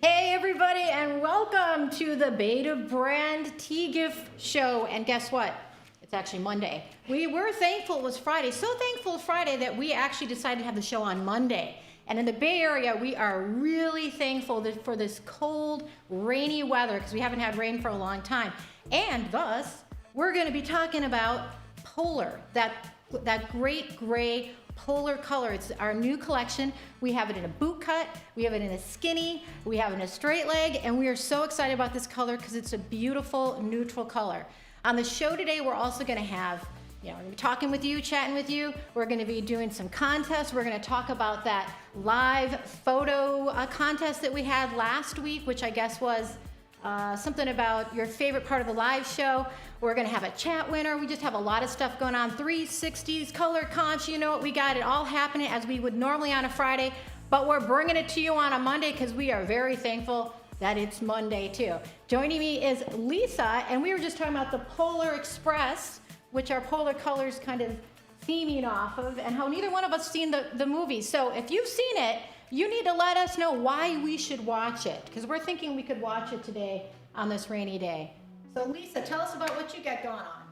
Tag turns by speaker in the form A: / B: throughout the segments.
A: Hey everybody, and welcome to the Beta Brand T-GIF show. And guess what? It's actually Monday. We were thankful it was Friday. So thankful it's Friday that we actually decided to have the show on Monday. And in the Bay Area, we are really thankful for this cold, rainy weather because we haven't had rain for a long time. And thus, we're going to be talking about Polar, that great gray polar color. It's our new collection. We have it in a boot cut, we have it in a skinny, we have it in a straight leg, and we are so excited about this color because it's a beautiful neutral color. On the show today, we're also going to have, we're going to be talking with you, chatting with you. We're going to be doing some contests. We're going to talk about that live photo contest that we had last week, which I guess was something about your favorite part of the live show. We're gonna have a chat winner. We just have a lot of stuff going on. 360s, color comps, you know what we got. It all happening as we would normally on a Friday, but we're bringing it to you on a Monday because we are very thankful that it's Monday too. Joining me is Lisa, and we were just talking about the Polar Express, which our polar colors kind of theming off of, and how neither one of us seen the movie. So if you've seen it, you need to let us know why we should watch it, because we're thinking we could watch it today on this rainy day. So Lisa, tell us about what you got going on.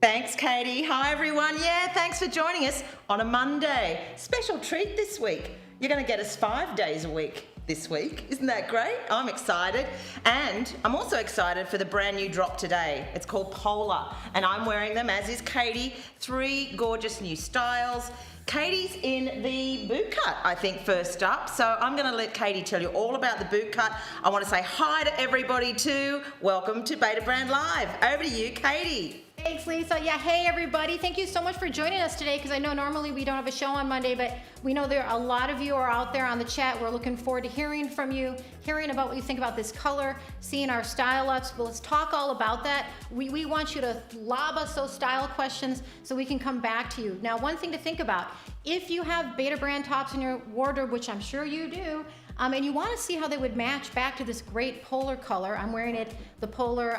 B: Thanks, Katie. Hi, everyone. Yeah, thanks for joining us on a Monday. Special treat this week. You're going to get us 5 days a week this week. Isn't that great? I'm excited. And I'm also excited for the brand new drop today. It's called Polar, and I'm wearing them, as is Katie. 3 gorgeous new styles. Katie's in the boot cut, I think, first up. So I'm going to let Katie tell you all about the boot cut. I want to say hi to everybody too. Welcome to Beta Brand Live. Over to you, Katie.
A: Thanks, Lisa. Yeah, hey everybody. Thank you so much for joining us today, because I know normally we don't have a show on Monday, but we know there are a lot of you are out there on the chat. We're looking forward to hearing from you, hearing about what you think about this color, seeing our style ups. But let's talk all about that. We want you to lob us those style questions so we can come back to you. Now, one thing to think about, if you have Beta Brand tops in your wardrobe, which I'm sure you do, and you want to see how they would match back to this great polar color. I'm wearing it, the polar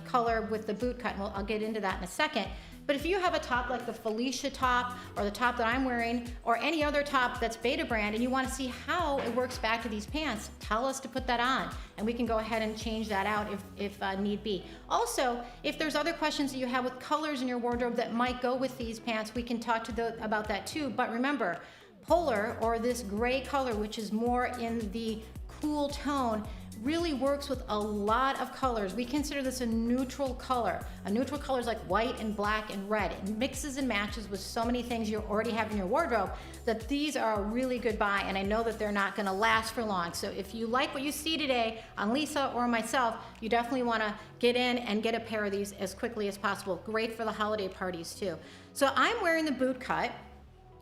A: color with the boot cut, and I'll get into that in a second. But if you have a top like the Felicia top, or the top that I'm wearing, or any other top that's Beta Brand, and you want to see how it works back to these pants, tell us to put that on, and we can go ahead and change that out if need be. Also, if there's other questions that you have with colors in your wardrobe that might go with these pants, we can talk about that too. But remember, Polar, or this gray color, which is more in the cool tone, really works with a lot of colors. We consider this a neutral color. A neutral color is like white and black and red. It mixes and matches with so many things you already have in your wardrobe that these are a really good buy, and I know that they're not gonna last for long. So if you like what you see today on Lisa or myself, you definitely wanna get in and get a pair of these as quickly as possible. Great for the holiday parties too. So I'm wearing the boot cut.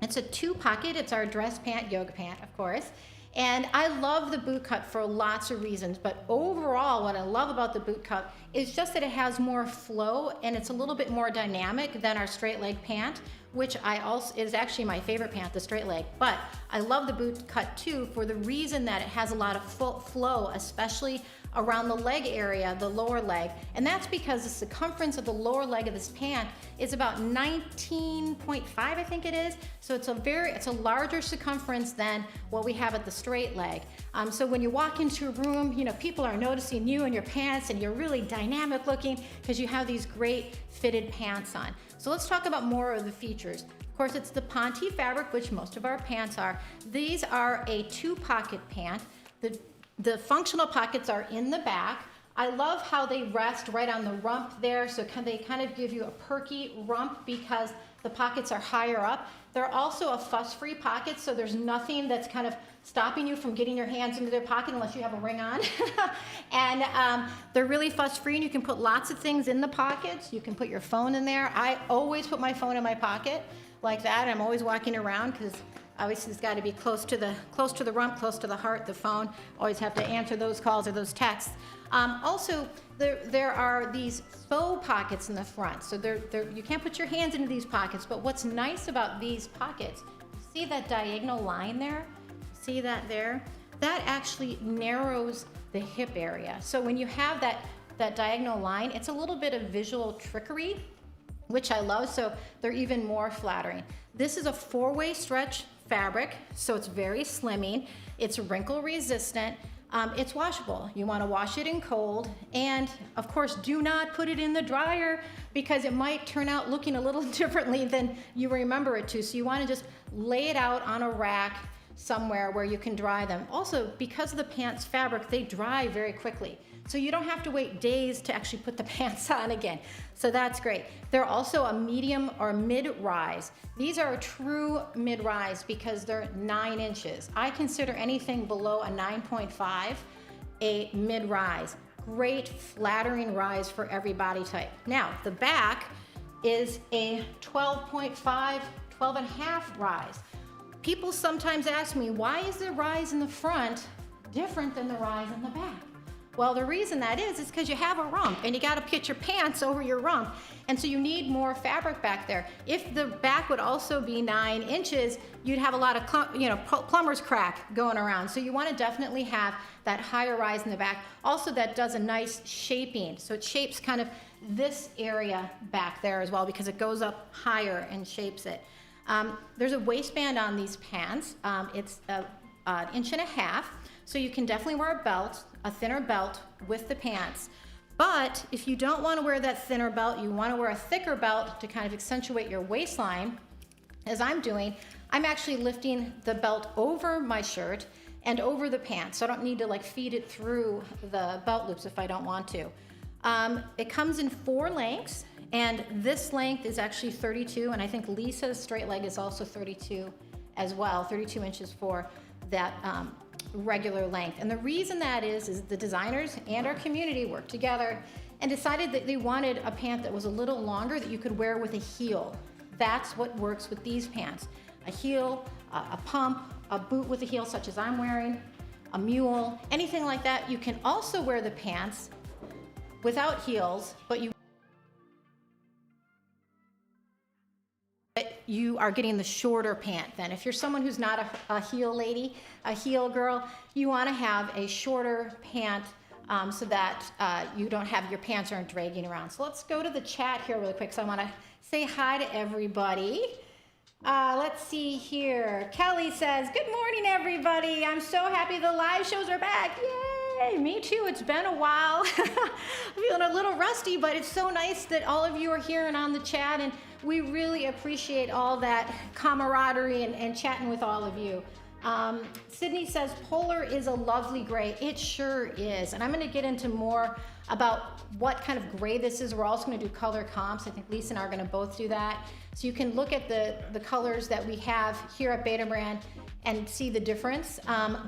A: It's a 2-pocket, it's our dress pant, yoga pant, of course. And I love the boot cut for lots of reasons, but overall, what I love about the boot cut is just that it has more flow, and it's a little bit more dynamic than our straight leg pant, which is actually my favorite pant, the straight leg. But I love the boot cut too for the reason that it has a lot of flow, especially around the leg area, the lower leg. And that's because the circumference of the lower leg of this pant is about 19.5, I think it is. So it's a larger circumference than what we have at the straight leg. So when you walk into a room, people are noticing you and your pants, and you're really dynamic looking because you have these great fitted pants on. So let's talk about more of the features. Of course, it's the Ponte fabric, which most of our pants are. These are a 2-pocket pant. The functional pockets are in the back. I love how they rest right on the rump there, so they kind of give you a perky rump because the pockets are higher up. They're also a fuss-free pocket, so there's nothing that's kind of stopping you from getting your hands into their pocket unless you have a ring on. And they're really fuss-free, and you can put lots of things in the pockets. You can put your phone in there. I always put my phone in my pocket like that. I'm always walking around because obviously it's got to be close to the rump, close to the heart, the phone. Always have to answer those calls or those texts. Also, there are these faux pockets in the front. So you can't put your hands into these pockets, but what's nice about these pockets, see that diagonal line there? See that there? That actually narrows the hip area. So when you have that diagonal line, it's a little bit of visual trickery, which I love, so they're even more flattering. This is a 4-way stretch fabric, so it's very slimming. It's wrinkle resistant. It's washable. You want to wash it in cold, and of course do not put it in the dryer because it might turn out looking a little differently than you remember it to. So you want to just lay it out on a rack somewhere where you can dry them. Also, because of the pants fabric, they dry very quickly. So you don't have to wait days to actually put the pants on again. So that's great. They're also a medium or mid-rise. These are a true mid-rise because they're 9 inches. I consider anything below a 9.5 a mid-rise. Great flattering rise for every body type. Now, the back is a 12.5, 12 and a half rise. People sometimes ask me, why is the rise in the front different than the rise in the back? Well, the reason that is because you have a rump and you got to put your pants over your rump. And so you need more fabric back there. If the back would also be 9 inches, you'd have a lot of, plumber's crack going around. So you want to definitely have that higher rise in the back. Also, that does a nice shaping. So it shapes kind of this area back there as well because it goes up higher and shapes it. There's a waistband on these pants. It's an inch and a half. So you can definitely wear a belt, a thinner belt with the pants. But if you don't want to wear that thinner belt, you want to wear a thicker belt to kind of accentuate your waistline, as I'm doing, I'm actually lifting the belt over my shirt and over the pants. So I don't need to like feed it through the belt loops if I don't want to. It comes in 4 lengths, and this length is actually 32, and I think Lisa's straight leg is also 32 as well, 32 inches for that regular length. And the reason that is the designers and our community worked together and decided that they wanted a pant that was a little longer that you could wear with a heel. That's what works with these pants. A heel, a pump, a boot with a heel such as I'm wearing, a mule, anything like that. You can also wear the pants without heels, but you are getting the shorter pant then. If you're someone who's not a heel lady, a heel girl, you want to have a shorter pant so that you don't have your pants aren't dragging around. So let's go to the chat here really quick. So I want to say hi to everybody. Let's see here. Kelly says, good morning, everybody. I'm so happy the live shows are back. Yay! Me too. It's been a while. I'm feeling a little rusty, but it's so nice that all of you are here and on the chat, and we really appreciate all that camaraderie and chatting with all of you. Sydney says, polar is a lovely gray. It sure is. And I'm going to get into more about what kind of gray this is. We're also going to do color comps. I think Lisa and I are going to both do that. So you can look at the colors that we have here at Beta Brand and see the difference.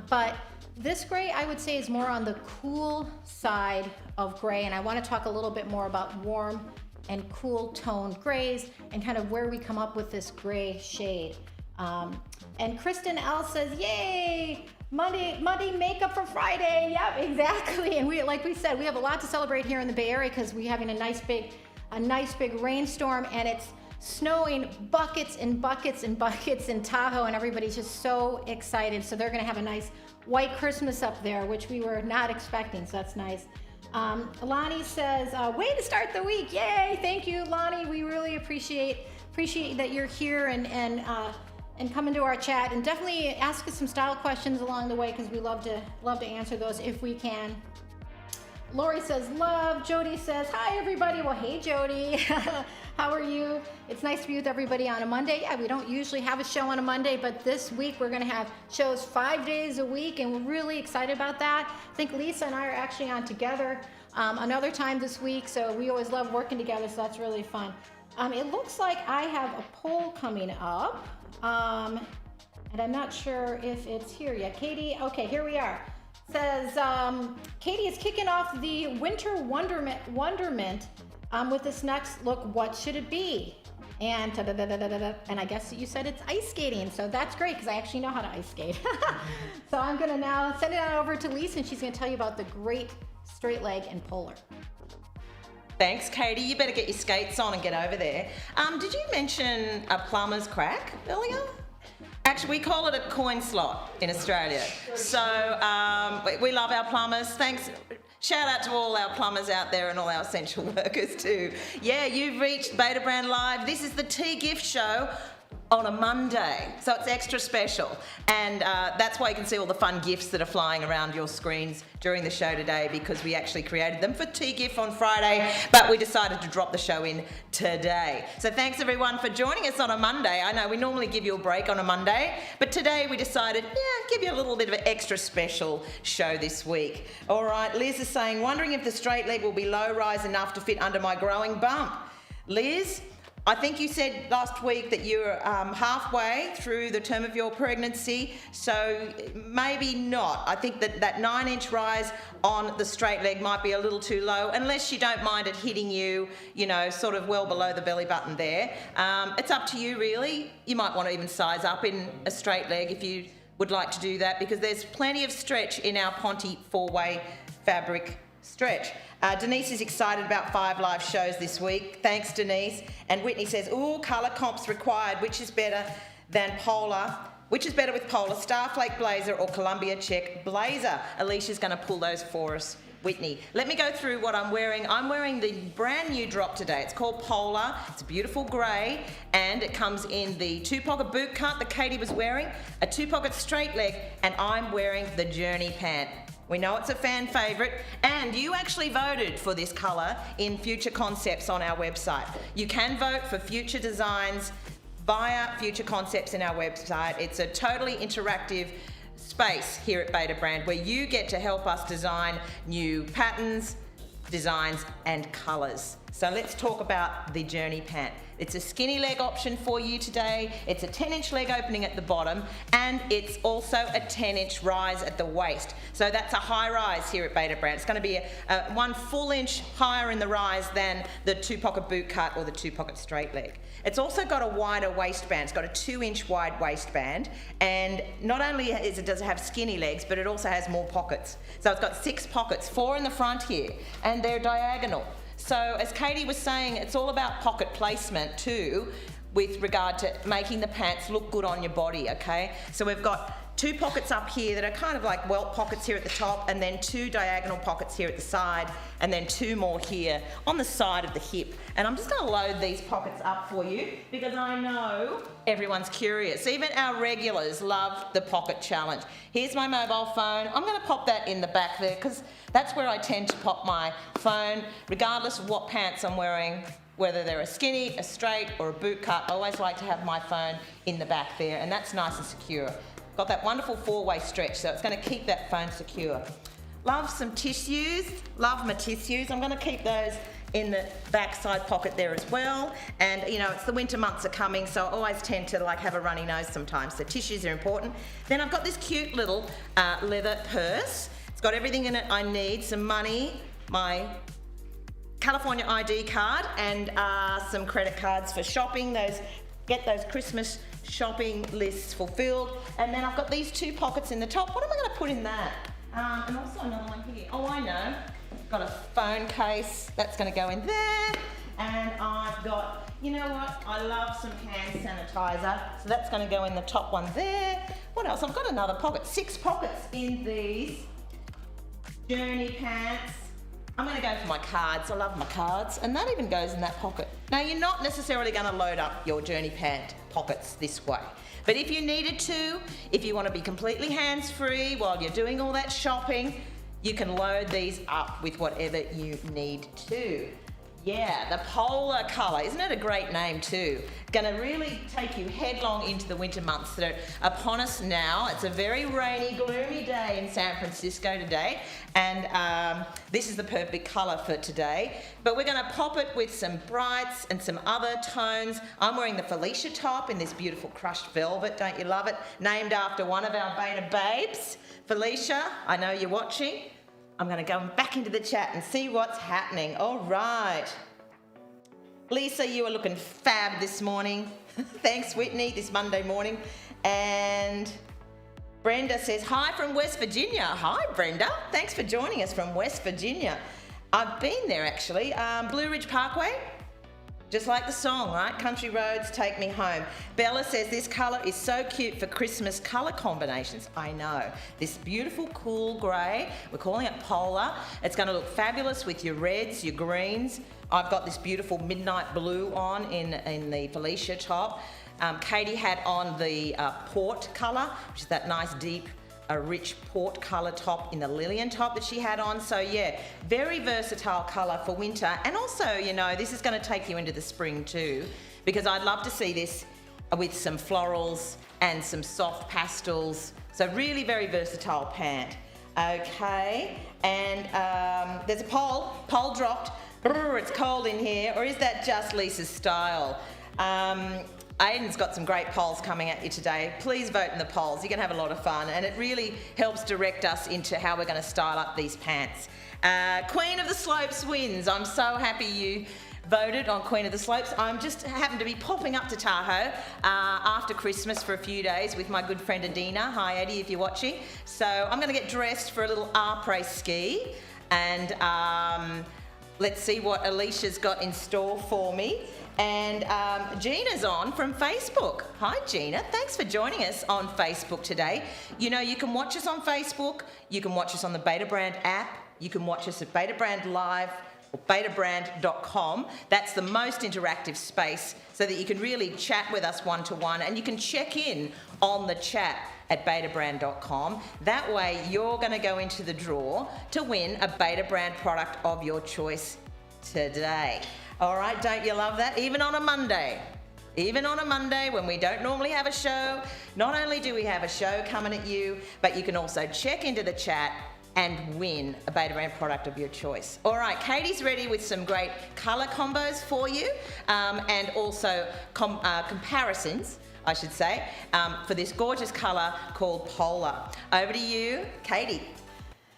A: But this gray, I would say, is more on the cool side of gray. And I want to talk a little bit more about warm and cool toned grays and kind of where we come up with this gray shade. And Kristen L says, yay, Monday makeup for Friday. Yep, exactly. And like we said, we have a lot to celebrate here in the Bay Area because we're having a nice big rainstorm, and it's snowing buckets and buckets and buckets in Tahoe, and everybody's just so excited. So they're gonna have a nice white Christmas up there, which we were not expecting, so that's nice. Lonnie says, way to start the week. Yay, thank you, Lonnie. We really appreciate that you're here and come into our chat, and definitely ask us some style questions along the way because we love to answer those if we can. Lori says, love. Jody says, hi, everybody. Well, hey, Jody. How are you? It's nice to be with everybody on a Monday. Yeah, we don't usually have a show on a Monday, but this week we're going to have shows 5 days a week, and we're really excited about that. I think Lisa and I are actually on together another time this week, so we always love working together, so that's really fun. It looks like I have a poll coming up, and I'm not sure if it's here yet. Katie, okay, here we are. Says, Katie is kicking off the winter wonderment with this next look. What should it be? And and I guess you said it's ice skating, so that's great because I actually know how to ice skate. So I'm gonna now send it on over to Lisa, and she's gonna tell you about the great straight leg and polar.
B: Thanks, Katie. You better get your skates on and get over there. Did you mention a plumber's crack earlier? Actually, we call it a coin slot in Australia. So we love our plumbers. Thanks. Shout out to all our plumbers out there and all our essential workers too. Yeah, you've reached Beta Brand Live. This is the T-GIF show. on a Monday, so it's extra special, and that's why you can see all the fun GIFs that are flying around your screens during the show today, because we actually created them for T-GIF on Friday, but we decided to drop the show in today. So thanks everyone for joining us on a Monday. I know we normally give you a break on a Monday, but today we decided, give you a little bit of an extra special show this week. All right, Liz is saying, wondering if the straight leg will be low rise enough to fit under my growing bump. Liz, I think you said last week that you're halfway through the term of your pregnancy, so maybe not. I think that 9-inch rise on the straight leg might be a little too low, unless you don't mind it hitting you, sort of well below the belly button there. It's up to you, really. You might want to even size up in a straight leg if you would like to do that, because there's plenty of stretch in our Ponte 4-way fabric stretch. Denise is excited about 5 live shows this week. Thanks, Denise. And Whitney says, ooh, colour comps required. Which is better than polar? Which is better with polar? Starflake blazer or Columbia check blazer? Alicia's going to pull those for us. Whitney, let me go through what I'm wearing. I'm wearing the brand new drop today. It's called Polar. It's a beautiful grey, and it comes in the 2-pocket boot cut that Katie was wearing, a 2-pocket straight leg, and I'm wearing the Journey pant. We know it's a fan favourite, and you actually voted for this colour in Future Concepts on our website. You can vote for future designs via Future Concepts in our website. It's a totally interactive space here at Beta Brand where you get to help us design new patterns, designs and colours. So let's talk about the Journey pant. It's a skinny leg option for you today. It's a 10-inch leg opening at the bottom, and it's also a 10-inch rise at the waist. So that's a high rise here at Beta Brand. It's going to be a 1 full inch higher in the rise than the 2-pocket boot cut or the 2-pocket straight leg. It's also got a wider waistband. It's got a 2-inch wide waistband, and not only does it have skinny legs, but it also has more pockets. So it's got 6 pockets, 4 in the front here, and they're diagonal. So as Katie was saying, it's all about pocket placement too, with regard to making the pants look good on your body, okay? So we've got 2 pockets up here that are kind of like welt pockets here at the top, and then 2 diagonal pockets here at the side, and then 2 more here on the side of the hip. And I'm just going to load these pockets up for you because I know everyone's curious. Even our regulars love the pocket challenge. Here's my mobile phone. I'm going to pop that in the back there because that's where I tend to pop my phone, regardless of what pants I'm wearing, whether they're a skinny, a straight, or a boot cut. I always like to have my phone in the back there, and that's nice and secure. Got that wonderful 4-way stretch, so it's going to keep that phone secure. Love some tissues. Love my tissues. I'm going to keep those in the back side pocket there as well. And it's the winter months are coming, so I always tend to have a runny nose sometimes. So tissues are important. Then I've got this cute little leather purse. It's got everything in it I need. Some money, my California ID card, and some credit cards for shopping. Get those Christmas shopping lists fulfilled. And then I've got these 2 pockets in the top. What am I going to put in that? And also another one here. Oh, I know. Got a phone case. That's going to go in there. And I've got, you know what? I love some hand sanitizer. So that's going to go in the top one there. What else? I've got another pocket. 6 pockets in these Journey pants. I'm going to go for my cards. I love my cards. And that even goes in that pocket. Now, you're not necessarily going to load up your Journey pant pockets this way. But if you needed to, if you want to be completely hands-free while you're doing all that shopping, you can load these up with whatever you need to. Yeah, the polar colour. Isn't it a great name too? Going to really take you headlong into the winter months that are upon us now. It's a very rainy, gloomy day in San Francisco today, and this is the perfect colour for today. But we're going to pop it with some brights and some other tones. I'm wearing the Felicia top in this beautiful crushed velvet. Don't you love it? Named after one of our Beta babes. Felicia, I know you're watching. I'm going to go back into the chat and see what's happening. All right. Lisa, you are looking fab this morning. Thanks, Whitney, this Monday morning. And Brenda says, hi from West Virginia. Hi, Brenda. Thanks for joining us from West Virginia. I've been there, actually. Blue Ridge Parkway. Just like the song, right? Country roads take me home. Bella says this colour is so cute for Christmas colour combinations. I know. This beautiful cool grey, we're calling it polar. It's going to look fabulous with your reds, your greens. I've got this beautiful midnight blue on in the Felicia top. Katie had on the port colour, which is that nice deep, rich port colour top in the Lillian top that she had on. So yeah, very versatile colour for winter. And also, you know, this is going to take you into the spring too, because I'd love to see this with some florals and some soft pastels. So really very versatile pant. Okay, and there's a poll dropped. Brr, it's cold in here, or is that just Lisa's style? Aiden's got some great polls coming at you today. Please vote in the polls. You're going to have a lot of fun, and it really helps direct us into how we're going to style up these pants. Queen of the Slopes wins. I'm so happy you voted on Queen of the Slopes. I'm just happened to be popping up to Tahoe after Christmas for a few days with my good friend Adina. Hi Eddie, if you're watching. So I'm going to get dressed for a little après ski, and let's see what Alicia's got in store for me. And Gina's on from Facebook. Hi Gina, thanks for joining us on Facebook today. You know, you can watch us on Facebook, you can watch us on the Betabrand app, you can watch us at Betabrand Live, betabrand.com. That's the most interactive space so that you can really chat with us one-to-one, and you can check in on the chat at betabrand.com. That way you're going to go into the draw to win a Betabrand product of your choice today. All right, don't you love that? Even on a Monday. Even on a Monday when we don't normally have a show, not only do we have a show coming at you, but you can also check into the chat and win a Betabrand product of your choice. All right, Katie's ready with some great colour combos for you, and also comparisons, I should say, for this gorgeous colour called Polar. Over to you, Katie.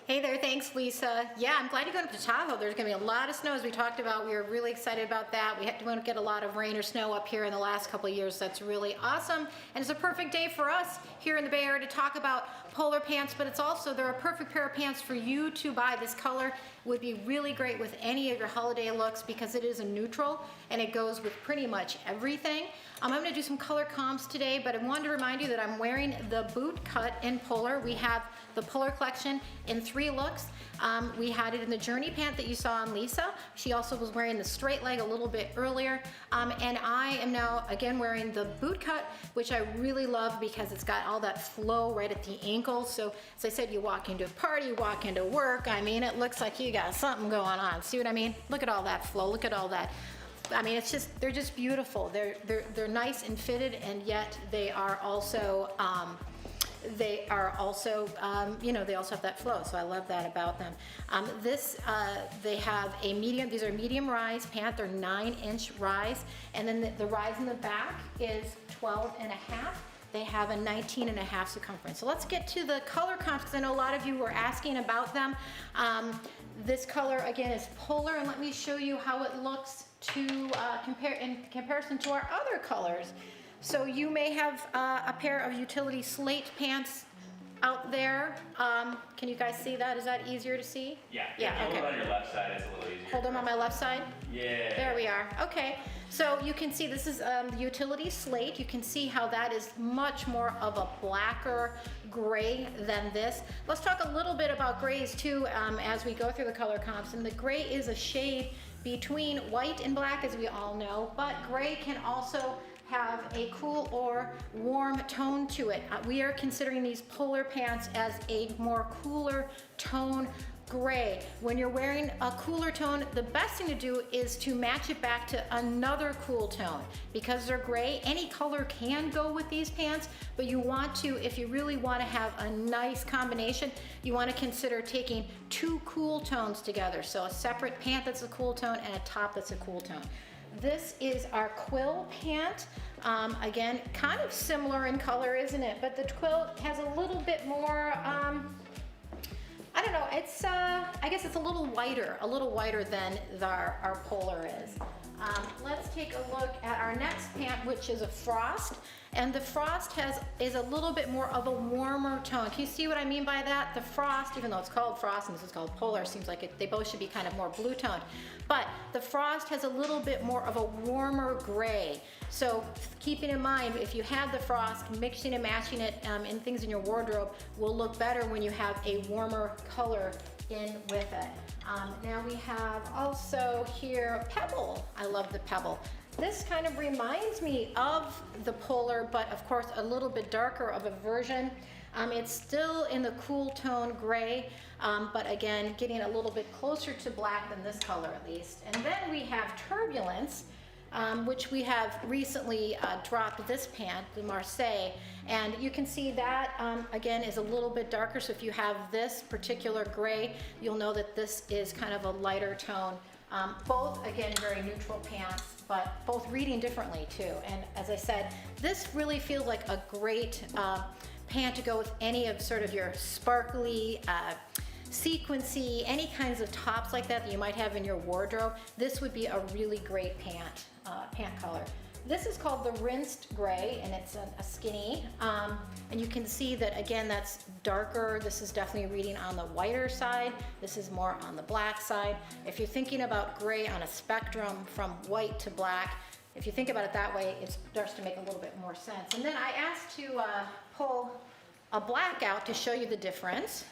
A: Hey there, thanks Lisa. Yeah, I'm glad you're going up to Tahoe. There's going to be a lot of snow, as we talked about. We were really excited about that. We don't get a lot of rain or snow up here in the last couple of years. That's really awesome. And it's a perfect day for us here in the Bay Area to talk about polar pants, but it's also, they're a perfect pair of pants for you to buy. This color would be really great with any of your holiday looks because it is a neutral and it goes with pretty much everything. I'm going to do some color comps today, but I wanted to remind you that I'm wearing the boot cut in Polar. We have the Polar collection in 3 looks. We had it in the Journey pant that you saw on Lisa. She also was wearing the straight leg a little bit earlier. And I am now again wearing the boot cut, which I really love because it's got all that flow right at the ankles. So as I said, you walk into a party, you walk into work, I mean, it looks like you got something going on. See what I mean? Look at all that flow, look at all that. I mean, it's just, they're just beautiful. They're nice and fitted, and yet they are also, you know, they also have that flow, so I love that about them. They have a medium, these are medium rise pant, they're 9-inch rise, and then the rise in the back is 12.5. They have a 19.5 circumference. So let's get to the color comps, because I know a lot of you were asking about them. This color, again, is Polar, and let me show you how it looks to in comparison to our other colors. So you may have a pair of utility slate pants out there. Can you guys see that? Is that easier to see?
C: Yeah.
A: Yeah, okay.
C: Hold on your left side, it's a little easier.
A: Hold them on my left side?
C: Yeah.
A: There we are. Okay. So you can see this is the utility slate. You can see how that is much more of a blacker gray than this. Let's talk a little bit about grays too as we go through the color comps. And the gray is a shade between white and black, as we all know, but gray can also have a cool or warm tone to it. We are considering these Polar pants as a more cooler tone gray. When you're wearing a cooler tone, the best thing to do is to match it back to another cool tone. Because they're gray, any color can go with these pants, but you want to, if you really want to have a nice combination, you want to consider taking 2 cool tones together. So a separate pant that's a cool tone and a top that's a cool tone. This is our Quill Pant. Again, kind of similar in color, isn't it? But the Quill has a little bit more, I don't know, it's, I guess it's a little whiter than our Polar is. Let's take a look at our next pant, which is a Frost. And the Frost is a little bit more of a warmer tone. Can you see what I mean by that? The Frost, even though it's called Frost and this is called Polar, seems like they both should be kind of more blue toned. But the Frost has a little bit more of a warmer gray. So keeping in mind, if you have the Frost, mixing and matching it in things in your wardrobe will look better when you have a warmer color in with it. Now we have also here Pebble. I love the Pebble. This kind of reminds me of the Polar, but of course a little bit darker of a version. It's still in the cool tone gray, but again, getting a little bit closer to black than this color at least. And then we have Turbulence, which we have recently dropped this pant, the Marseille, and you can see that again is a little bit darker. So if you have this particular gray, you'll know that this is kind of a lighter tone. Both again very neutral pants, but both reading differently too. And as I said, this really feels like a great pant to go with any of sort of your sparkly, sequency, any kinds of tops like that you might have in your wardrobe. This would be a really great pant color. This is called the Rinsed Gray, and it's a skinny. And you can see that again, that's darker. This is definitely reading on the whiter side. This is more on the black side. If you're thinking about gray on a spectrum from white to black, if you think about it that way, it starts to make a little bit more sense. And then I asked to pull a black out to show you the difference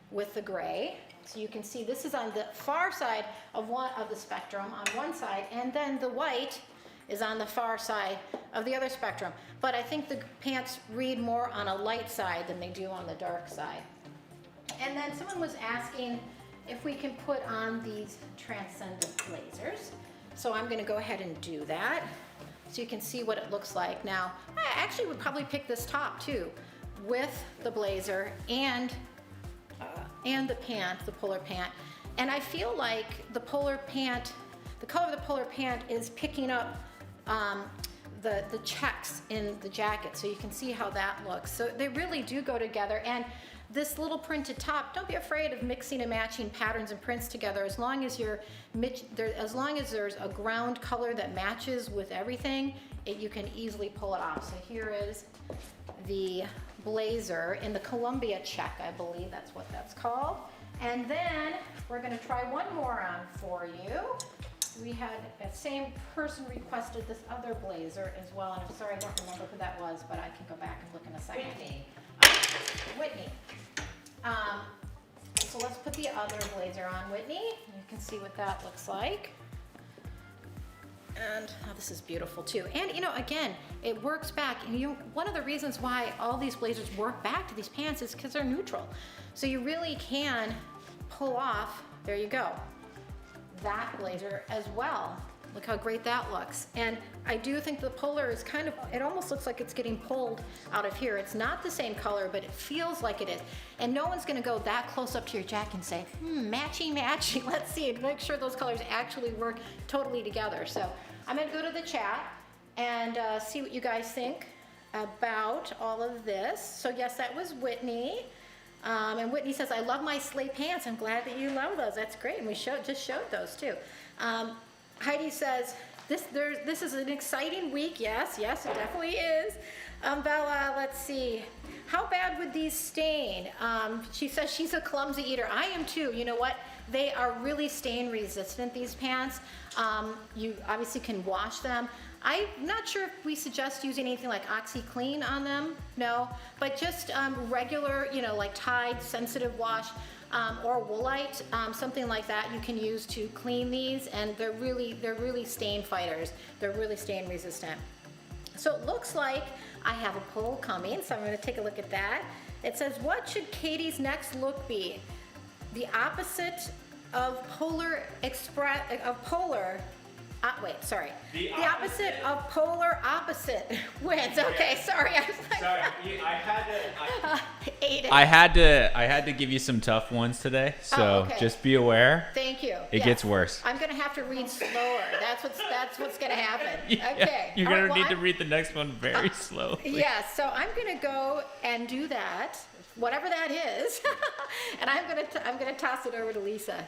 A: with the gray. So you can see this is on the far side of the spectrum on one side, and then the white is on the far side of the other spectrum. But I think the pants read more on a light side than they do on the dark side. And then someone was asking if we can put on these Transcendent Blazers. So I'm gonna go ahead and do that so you can see what it looks like. Now, I actually would probably pick this top too, with the blazer and the pant, the Polar Pant. And I feel like the Polar Pant, the color of the Polar Pant is picking up the checks in the jacket, so you can see how that looks. So they really do go together. And this little printed top, don't be afraid of mixing and matching patterns and prints together. As long as there's a ground color that matches with everything, you can easily pull it off. So here is the blazer in the Columbia check, I believe that's what that's called. And then we're gonna try one more on for you. We had a same person requested this other blazer as well, and I'm sorry I don't remember who that was, but I can go back and look in a second. Whitney. So let's put the other blazer on, Whitney. You can see what that looks like. And oh, this is beautiful too. And you know, again, it works back. And one of the reasons why all these blazers work back to these pants is because they're neutral. So you really can pull off, there you go, that blazer as well. Look how great that looks. And I do think the Polar is kind of, it almost looks like it's getting pulled out of here. It's not the same color, but it feels like it is. And no one's gonna go that close up to your jacket and say, matchy, matchy. Let's see, make sure those colors actually work totally together. So I'm gonna go to the chat and see what you guys think about all of this. So yes, that was Whitney. And Whitney says, I love my sleigh pants. I'm glad that you love those. That's great. And we just showed those too. Heidi says, this is an exciting week. Yes, it definitely is. Bella, let's see. How bad would these stain? She says she's a clumsy eater. I am too. You know what? They are really stain resistant, these pants. You obviously can wash them. I'm not sure if we suggest using anything like OxiClean on them, no, but just regular, like Tide sensitive wash or Woolite, something like that you can use to clean these, and they're really stain fighters. They're really stain resistant. So it looks like I have a poll coming, so I'm going to take a look at that. It says, what should Katie's next look be? The opposite of Polar Express, The opposite of Polar Opposite wins. Okay, sorry. I was like,
C: sorry, I had to give you some tough ones today, so
A: okay.
C: Just be aware.
A: Thank you.
C: It gets worse.
A: I'm gonna have to read slower. That's what's gonna happen.
C: Yeah,
A: Okay.
C: You're gonna need to read the next one very slowly.
A: Yeah, so I'm gonna go and do that, whatever that is, and I'm gonna toss it over to Lisa.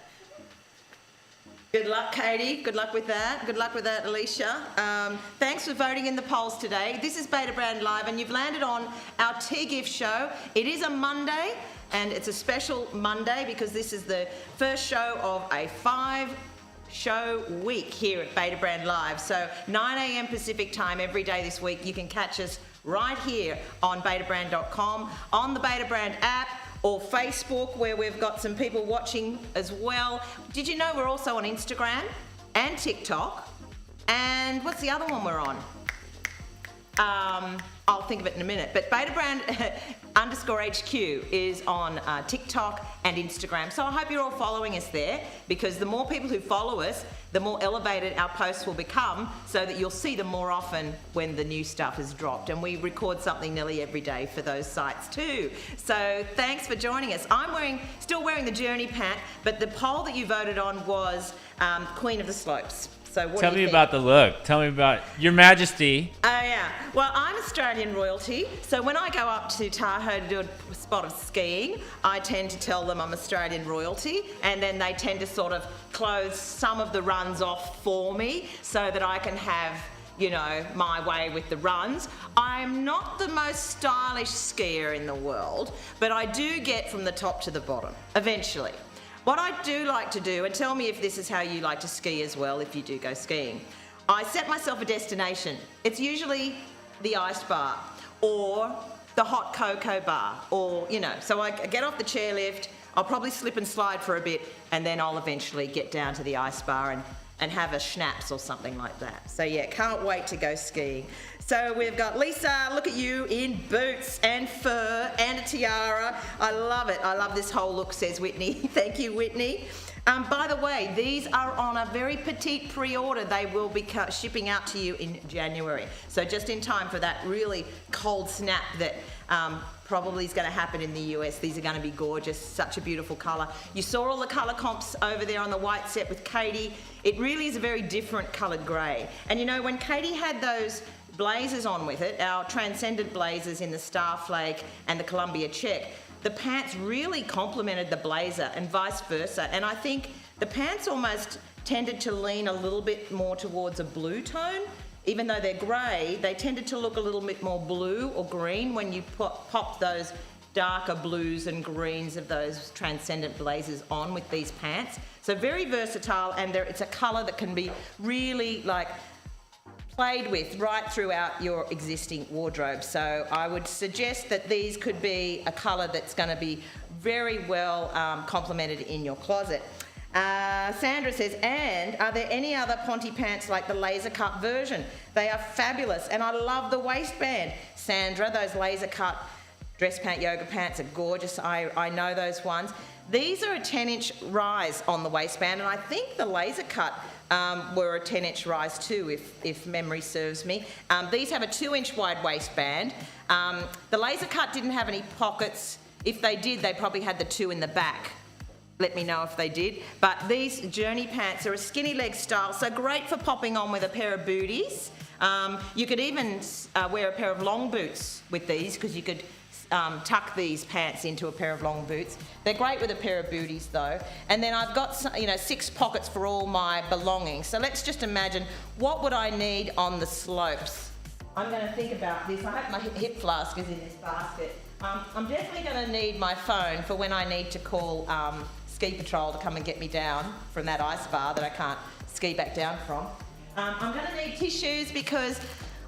B: Good luck, Katie. Good luck with that. Good luck with that, Alicia. Thanks for voting in the polls today. This is Beta Brand Live, and you've landed on our T-GIF show. It is a Monday, and it's a special Monday because this is the first show of a 5-show week here at Beta Brand Live. So 9 a.m. Pacific time every day this week. You can catch us right here on betabrand.com, on the Beta Brand app, or Facebook, where we've got some people watching as well. Did you know we're also on Instagram and TikTok? And what's the other one we're on? I'll think of it in a minute. But Beta Brand _HQ is on TikTok and Instagram. So I hope you're all following us there, because the more people who follow us, the more elevated our posts will become, so that you'll see them more often when the new stuff is dropped. And we record something nearly every day for those sites too. So thanks for joining us. I'm still wearing the Journey Pant, but the poll that you voted on was Queen of the Slopes. So what
C: Tell
B: do
C: me
B: you think?
C: about the look. Tell me about Your Majesty.
B: Oh yeah. Well, I'm Australian royalty, so when I go up to Tahoe to do a spot of skiing, I tend to tell them I'm Australian royalty, and then they tend to sort of close some of the runs off for me so that I can have, you know, my way with the runs. I'm not the most stylish skier in the world, but I do get from the top to the bottom, eventually. What I do like to do, and tell me if this is how you like to ski as well, if you do go skiing, I set myself a destination. It's usually the ice bar or the hot cocoa bar, or, you know, so I get off the chairlift, I'll probably slip and slide for a bit, and then I'll eventually get down to the ice bar and have a schnapps or something like that. So yeah, can't wait to go skiing. So we've got Lisa, look at you, in boots and fur and a tiara. I love it. I love this whole look, says Whitney. Thank you, Whitney. By the way, these are on a very petite pre-order. They will be shipping out to you in January. So just in time for that really cold snap that probably is going to happen in the US. These are going to be gorgeous. Such a beautiful colour. You saw all the colour comps over there on the white set with Katie. It really is a very different coloured grey. And you know, when Katie had those blazers on with it, our Transcendent Blazers in the Star Flake and the Columbia Check, the pants really complemented the blazer and vice versa. And I think the pants almost tended to lean a little bit more towards a blue tone. Even though they're grey, they tended to look a little bit more blue or green when you popped those darker blues and greens of those Transcendent Blazers on with these pants. So very versatile, and it's a colour that can be really like played with right throughout your existing wardrobe. So I would suggest that these could be a colour that's going to be very well complemented in your closet. Sandra says, and are there any other Ponte pants like the laser cut version? They are fabulous, and I love the waistband. Sandra, those laser cut dress pant yoga pants are gorgeous. I know those ones. These are a 10-inch rise on the waistband, and I think the laser cut were a 10-inch rise too, if memory serves me. These have a 2-inch wide waistband. The laser cut didn't have any pockets. If they did, they probably had the 2 in the back. Let me know if they did. But these Journey pants are a skinny leg style, so great for popping on with a pair of booties. You could even wear a pair of long boots with these, because you could tuck these pants into a pair of long boots. They're great with a pair of booties though. And then I've got 6 pockets for all my belongings. So let's just imagine, what would I need on the slopes? I'm going to think about this. I hope my hip flask is in this basket. I'm definitely going to need my phone for when I need to call Ski Patrol to come and get me down from that ice bar that I can't ski back down from. I'm going to need tissues because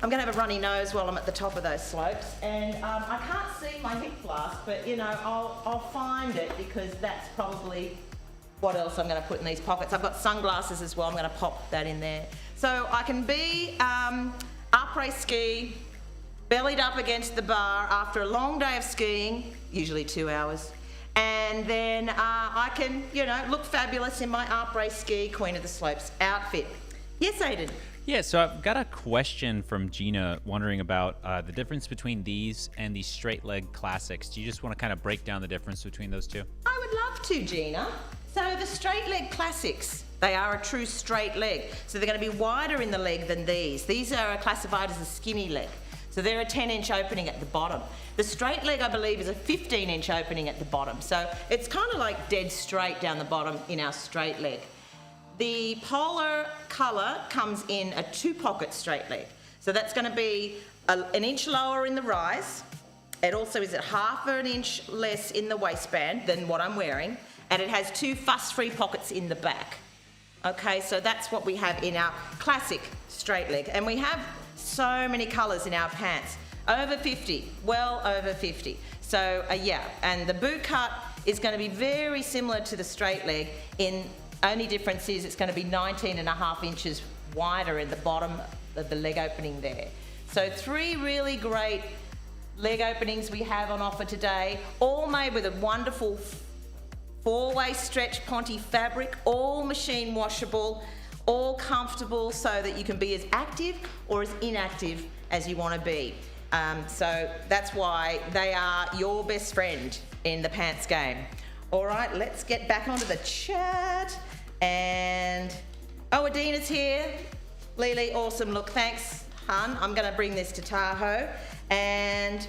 B: I'm going to have a runny nose while I'm at the top of those slopes, and I can't see my hip flask, but you know, I'll find it, because that's probably what else I'm going to put in these pockets. I've got sunglasses as well. I'm going to pop that in there. So I can be après ski, bellied up against the bar after a long day of skiing, usually 2 hours, and then I can, you know, look fabulous in my après ski Queen of the Slopes outfit. Yes, Aidan?
C: Yeah, so I've got a question from Gina wondering about the difference between these and the straight leg classics. Do you just want to kind of break down the difference between those two?
B: I would love to, Gina. So the straight leg classics, they are a true straight leg. So they're going to be wider in the leg than these. These are classified as a skinny leg. So they're a 10-inch opening at the bottom. The straight leg, I believe, is a 15-inch opening at the bottom. So it's kind of like dead straight down the bottom in our straight leg. The polar colour comes in a 2-pocket straight leg. So that's going to be an inch lower in the rise. It also is at half an inch less in the waistband than what I'm wearing. And it has 2 fuss-free pockets in the back. Okay, so that's what we have in our classic straight leg. And we have so many colours in our pants. Over 50, well over 50. So yeah, and the boot cut is going to be very similar to the straight leg. In only difference is it's going to be 19.5 inches wider in the bottom of the leg opening there. So 3 really great leg openings we have on offer today, all made with a wonderful 4-way stretch Ponte fabric, all machine washable, all comfortable so that you can be as active or as inactive as you want to be. So that's why they are your best friend in the pants game. All right, let's get back onto the chat. And, oh, Adina's here. Lily, awesome look. Thanks, hun. I'm going to bring this to Tahoe. And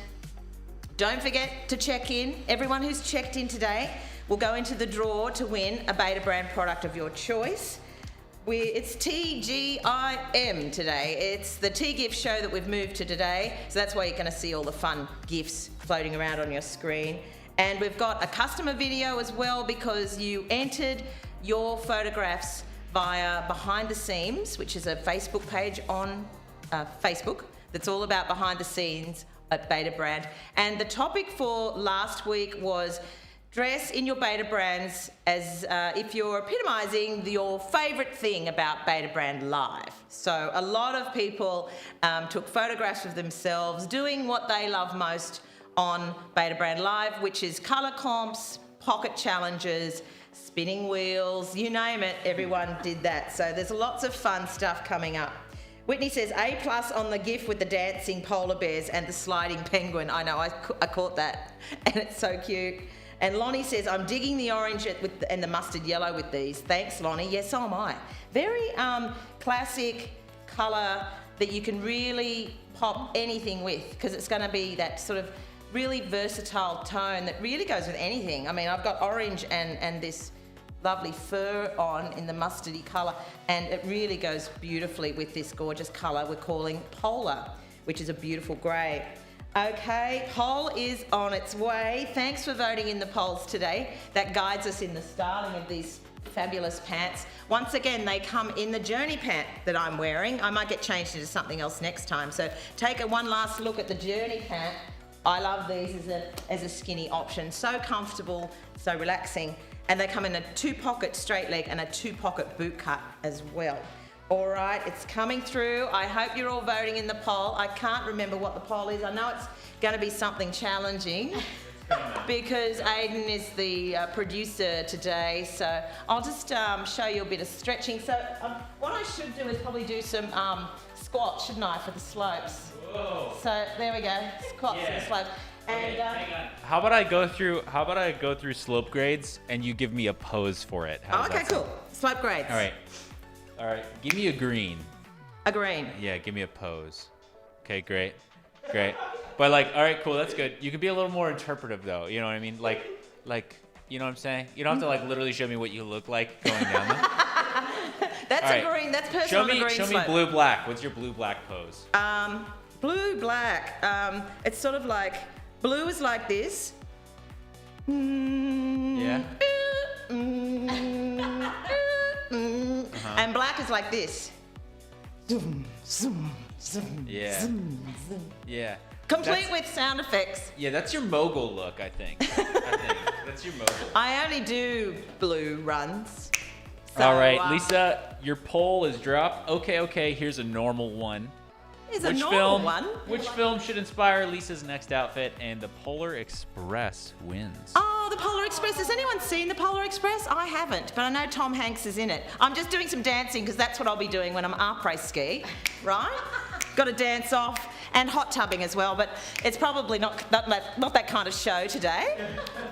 B: don't forget to check in. Everyone who's checked in today will go into the draw to win a Beta brand product of your choice. It's T-GIF today. It's the T-GIF show that we've moved to today. So that's why you're going to see all the fun GIFs floating around on your screen. And we've got a customer video as well because you entered your photographs via Behind the Seams, which is a Facebook page on Facebook that's all about behind the scenes at Beta brand. And the topic for last week was dress in your Beta brands as if you're epitomising your favourite thing about Beta brand live. So a lot of people took photographs of themselves doing what they love most on Beta brand live, which is colour comps, pocket challenges, spinning wheels, you name it, everyone did that. So there's lots of fun stuff coming up. Whitney says A+ on the GIF with the dancing polar bears and the sliding penguin. I know, I caught that and it's so cute. And Lonnie says, I'm digging the orange and the mustard yellow with these. Thanks, Lonnie. Yes, so am I. Very classic colour that you can really pop anything with because it's going to be that sort of really versatile tone that really goes with anything. I mean, I've got orange and this lovely fur on in the mustardy colour, and it really goes beautifully with this gorgeous colour we're calling Polar, which is a beautiful grey. Okay, poll is on its way. Thanks for voting in the polls today. That guides us in the styling of these fabulous pants. Once again, they come in the Journey pant that I'm wearing. I might get changed into something else next time. So take one last look at the Journey pant. I love these as a skinny option. So comfortable, so relaxing. And they come in a 2-pocket straight leg and a 2-pocket boot cut as well. All right, it's coming through. I hope you're all voting in the poll. I can't remember what the poll is. I know it's going to be something challenging because Aidan is the producer today. So I'll just show you a bit of stretching. So what I should do is probably do some squats, shouldn't I, for the slopes? Whoa. So there we go, squats for the slopes. And,
C: hang on. How about I go through slope grades and you give me a pose for it?
B: Okay, cool. Slope grades.
C: All right. Give me a green.
B: A green.
C: Yeah, give me a pose. Okay, great. But like, all right, cool, that's good. You can be a little more interpretive though. You know what I mean? Like, you know what I'm saying? You don't have to like literally show me what you look like going down there.
B: That's
C: all
B: a
C: right.
B: green. That's personal.
C: Show me blue black. What's your blue black pose?
B: Blue black. It's sort of like blue is like this.
C: Yeah.
B: And black is like this. Zoom, zoom, zoom,
C: Yeah.
B: zoom, zoom.
C: Yeah.
B: Complete with sound effects.
C: Yeah, that's your mogul look, I think. That's your mogul.
B: I only do blue runs. So,
C: all right, Lisa, your poll is dropped. Okay, here's a normal one.
B: Here's a normal one.
C: Which film should inspire Lisa's next outfit? And the Polar Express wins.
B: Oh, the Polar Express. Has anyone seen the Polar Express? I haven't, but I know Tom Hanks is in it. I'm just doing some dancing because that's what I'll be doing when I'm après ski, right? Got to dance off and hot tubbing as well, but it's probably not that kind of show today.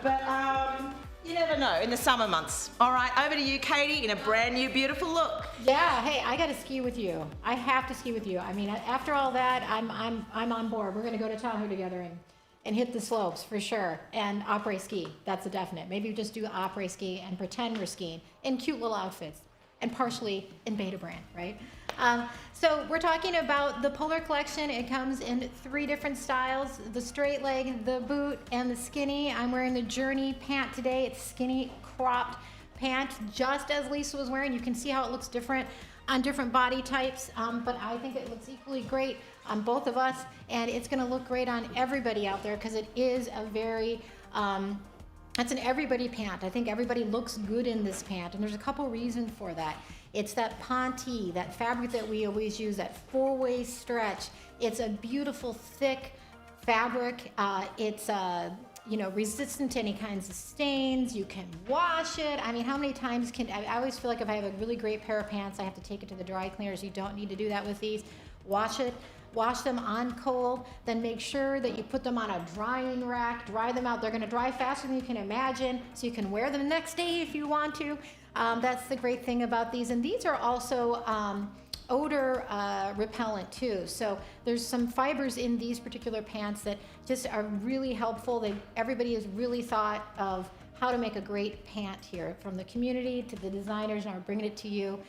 B: But you never know in the summer months. All right, over to you, Katie, in a brand new, beautiful look.
A: Yeah, hey, I got to ski with you. I have to ski with you. I mean, after all that, I'm on board. We're going to go to Tahoe together and hit the slopes for sure. And après ski, that's a definite. Maybe we just do après ski and pretend we're skiing in cute little outfits and partially in Beta brand, right? So we're talking about the Polar collection. It comes in 3 different styles: the straight leg, the boot, and the skinny. I'm wearing the Journey pant today. It's skinny cropped pant, just as Lisa was wearing. You can see how it looks different on different body types, but I think it looks equally great on both of us, and it's gonna look great on everybody out there because it is a very That's an everybody pant. I think everybody looks good in this pant, and there's a couple reasons for that. It's that ponte, that fabric that we always use, that four-way stretch. It's a beautiful, thick fabric. It's resistant to any kinds of stains. You can wash it. I mean, how many times I always feel like if I have a really great pair of pants, I have to take it to the dry cleaners. You don't need to do that with these. Wash it. Wash them on cold, then make sure that you put them on a drying rack, dry them out. They're gonna dry faster than you can imagine, so you can wear them the next day if you want to. That's the great thing about these. And these are also odor repellent too. So there's some fibers in these particular pants that just are really helpful. Everybody has really thought of how to make a great pant here, from the community to the designers, and are bringing it to you.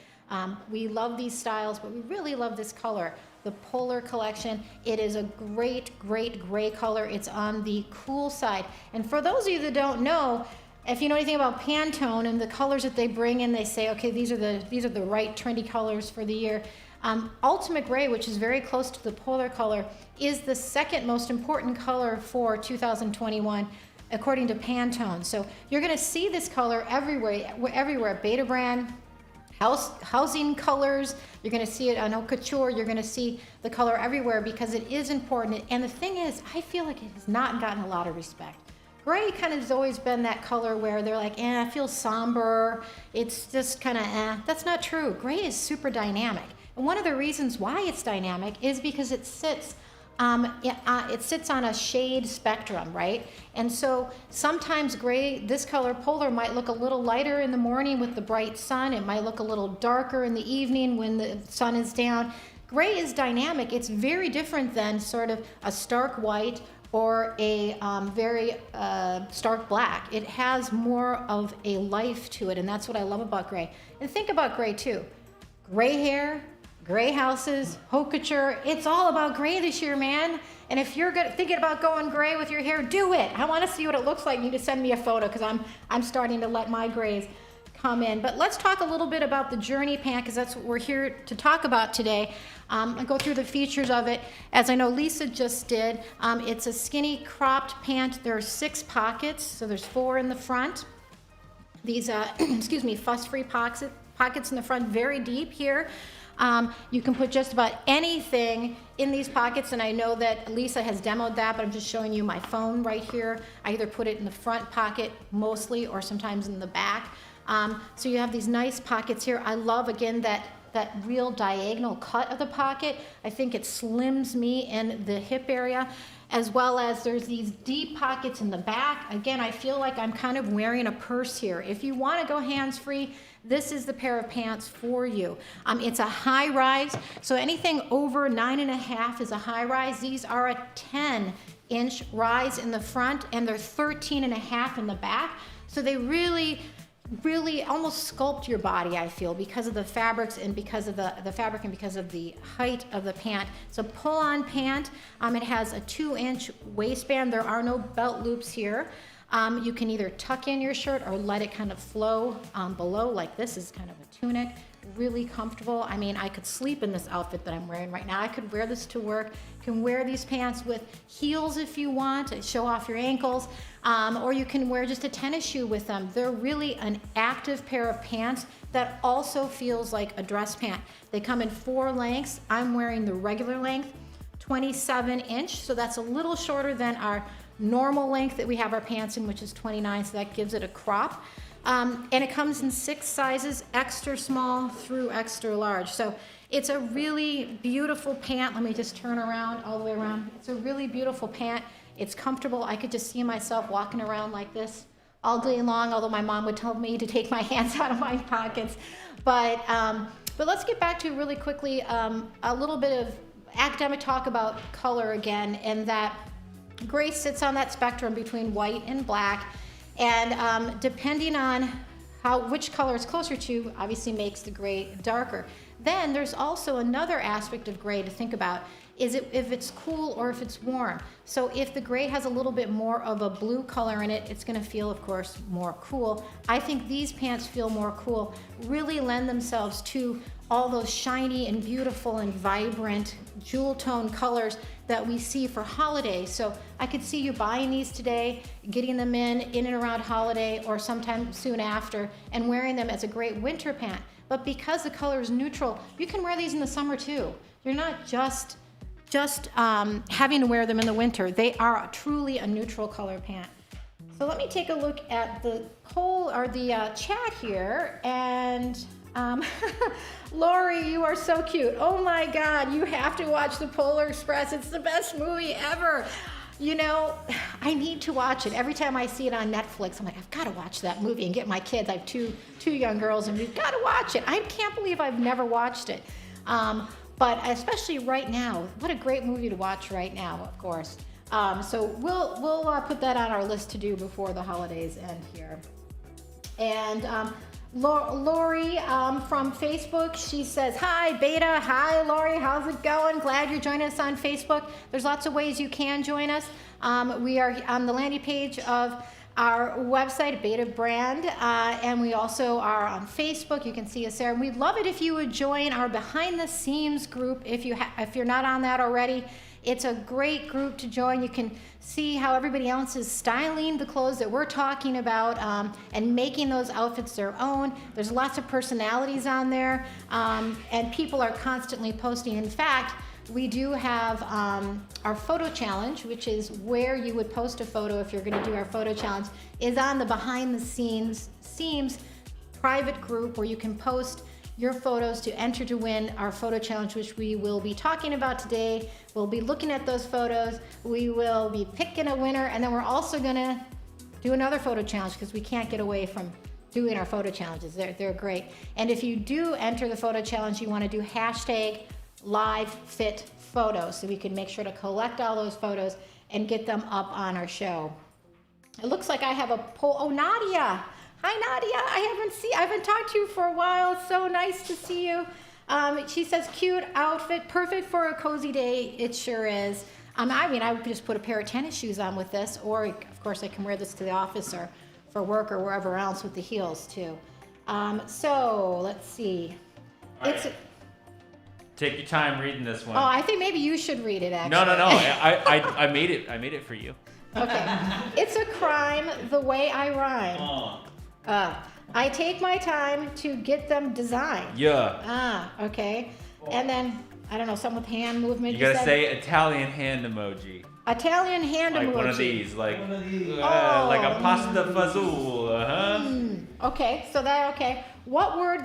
A: We love these styles, but we really love this color. The Polar collection. It is a great, great gray color. It's on the cool side. And for those of you that don't know, if you know anything about Pantone and the colors that they bring in, they say, okay, these are the right trendy colors for the year. Ultimate Gray, which is very close to the Polar color, is the second most important color for 2021, according to Pantone. So you're going to see this color everywhere. Beta brand, housing colors, you're going to see it on haute couture, you're going to see the color everywhere because it is important. And the thing is, I feel like it has not gotten a lot of respect. Gray kind of has always been that color where they're like, I feel somber, it's just kind of That's not true. Gray is super dynamic. And one of the reasons why it's dynamic is because it sits on a shade spectrum, right? And so sometimes gray, this color Polar, might look a little lighter in the morning with the bright sun. It might look a little darker in the evening when the sun is down. Gray is dynamic. It's very different than sort of a stark white or a very stark black. It has more of a life to it, and that's what I love about gray. And think about gray too. Gray hair, gray houses, haute couture, it's all about gray this year, man. And if you're thinking about going gray with your hair, do it. I want to see what it looks like. You need to send me a photo because I'm starting to let my grays come in. But let's talk a little bit about the Journey pant because that's what we're here to talk about today. I'll go through the features of it as I know Lisa just did. It's a skinny cropped pant. There are 6 pockets, so there's 4 in the front. These, fuss-free pockets in the front, very deep here. You can put just about anything in these pockets, and I know that Lisa has demoed that, but I'm just showing you my phone right here. I either put it in the front pocket mostly or sometimes in the back. So you have these nice pockets here. I love, again, that real diagonal cut of the pocket. I think it slims me in the hip area, as well as there's these deep pockets in the back. Again, I feel like I'm kind of wearing a purse here. If you want to go hands-free, this is the pair of pants for you. It's a high rise, so anything over 9.5 is a high rise. These are a 10-inch rise in the front, and they're 13.5 in the back. So they really almost sculpt your body, I feel, because of the fabrics and because of the fabric and because of the height of the pant. It's a pull-on pant. It has a 2-inch waistband. There are no belt loops here. You can either tuck in your shirt or let it kind of flow below, like this is kind of a tunic. Really comfortable. I mean, I could sleep in this outfit that I'm wearing right now. I could wear this to work. You can wear these pants with heels if you want to show off your ankles, or you can wear just a tennis shoe with them. They're really an active pair of pants that also feels like a dress pant. They come in 4 lengths. I'm wearing the regular length, 27-inch, so that's a little shorter than our normal length that we have our pants in, which is 29, so that gives it a crop. And it comes in 6 sizes, extra small through extra large. So it's a really beautiful pant. Let me just turn around all the way around. It's a really beautiful pant. It's comfortable. I could just see myself walking around like this all day long, although my mom would tell me to take my hands out of my pockets. But let's get back to really quickly a little bit of academic talk about color again, and that gray sits on that spectrum between white and black. And depending on which color it's closer to, obviously makes the gray darker. Then there's also another aspect of gray to think about, is if it's cool or if it's warm. So if the gray has a little bit more of a blue color in it, it's gonna feel, of course, more cool. I think these pants feel more cool, really lend themselves to all those shiny and beautiful and vibrant jewel tone colors that we see for holiday. So I could see you buying these today, getting them in and around holiday or sometime soon after, and wearing them as a great winter pant. But because the color is neutral, you can wear these in the summer too. You're not just having to wear them in the winter. They are truly a neutral color pant. So let me take a look at the poll or the chat here, and Lori, you are so cute. Oh my God, you have to watch The Polar Express. It's the best movie ever. You know, I need to watch it. Every time I see it on Netflix, I'm like, I've got to watch that movie and get my kids. I have two young girls, and we've got to watch it. I can't believe I've never watched it. But especially right now, what a great movie to watch right now, of course. So we'll put that on our list to do before the holidays end here. And Lori from Facebook, she says, hi, Beta. Hi, Lori. How's it going? Glad you're joining us on Facebook. There's lots of ways you can join us. We are on the landing page of our website, Beta Brand, and we also are on Facebook. You can see us there. And we'd love it if you would join our Behind the Seams group if you're not on that already. It's a great group to join. You can see how everybody else is styling the clothes that we're talking about and making those outfits their own. There's lots of personalities on there, and people are constantly posting. In fact, we do have our photo challenge, which is where you would post a photo if you're going to do our photo challenge, is on the Behind the Seams private group where you can post your photos to enter to win our photo challenge, which we will be talking about today. We'll be looking at those photos. We will be picking a winner, and then we're also gonna do another photo challenge because we can't get away from doing our photo challenges. They're great. And if you do enter the photo challenge, you wanna do hashtag live fit photos so we can make sure to collect all those photos and get them up on our show. It looks like I have a poll. Oh, Nadia. Hi, Nadia. I haven't talked to you for a while. It's so nice to see you. She says, cute outfit, perfect for a cozy day. It sure is. I mean, I would just put a pair of tennis shoes on with this, or of course I can wear this to the office or for work or wherever else with the heels too. So let's see.
C: Take your time reading this one.
A: Oh, I think maybe you should read it actually.
C: No. I made it for you.
A: Okay. It's a crime the way I rhyme. I take my time to get them designed.
C: Yeah.
A: Okay. And then, I don't know, some with hand movement.
C: You gotta say Italian hand emoji.
A: Italian hand
C: like
A: emoji.
C: Like one of these, like a pasta fazool,
A: Okay, so what word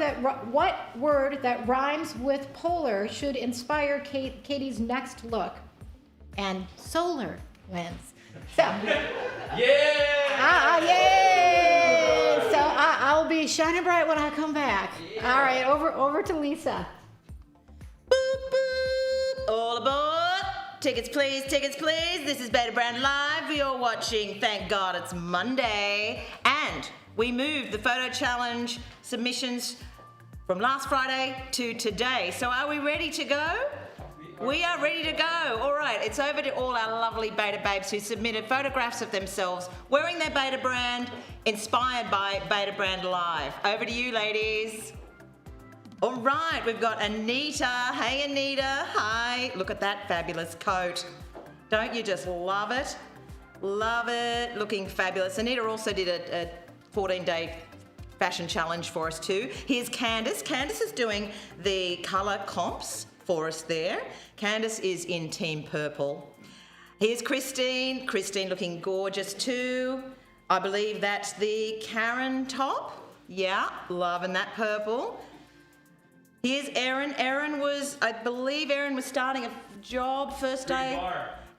A: that rhymes with polar should inspire Katie's next look? And solar wins. So.
C: Yeah!
A: Yay! So I'll be shining bright when I come back.
C: Yeah.
A: All right, over to Lisa.
B: Boop, boop. All aboard. Tickets, please. Tickets, please. This is Beta Brand Live. You're watching. Thank God it's Monday. And we moved the photo challenge submissions from last Friday to today. So are we ready to go? We are ready to go. All right, it's over to all our lovely Beta babes who submitted photographs of themselves wearing their Beta brand, inspired by Beta Brand Live. Over to you, ladies. All right, we've got Anita. Hey, Anita. Hi. Look at that fabulous coat. Don't you just love it? Love it. Looking fabulous. Anita also did a 14-day fashion challenge for us too. Here's Candace. Candace is doing the colour comps for us there. Candace is in Team Purple. Here's Christine. Christine looking gorgeous too. I believe that's the Karen top. Yeah, loving that purple. Here's Erin. I believe Erin was starting a job first day.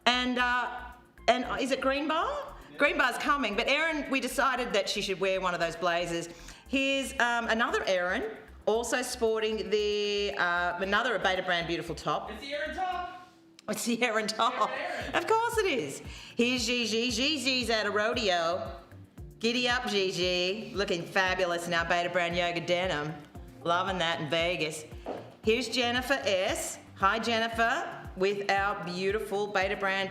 C: Green bar.
B: And is it Green Bar? Yeah. Green Bar's coming, but Erin, we decided that she should wear one of those blazers. Here's another Erin, also sporting the another Beta Brand beautiful top.
C: It's the Erin top.
B: It's the Erin top. Of course it is. Here's Gigi. Gigi's at a rodeo. Giddy up, Gigi. Looking fabulous in our Beta Brand yoga denim. Loving that in Vegas. Here's Jennifer S. Hi, Jennifer, with our beautiful Beta Brand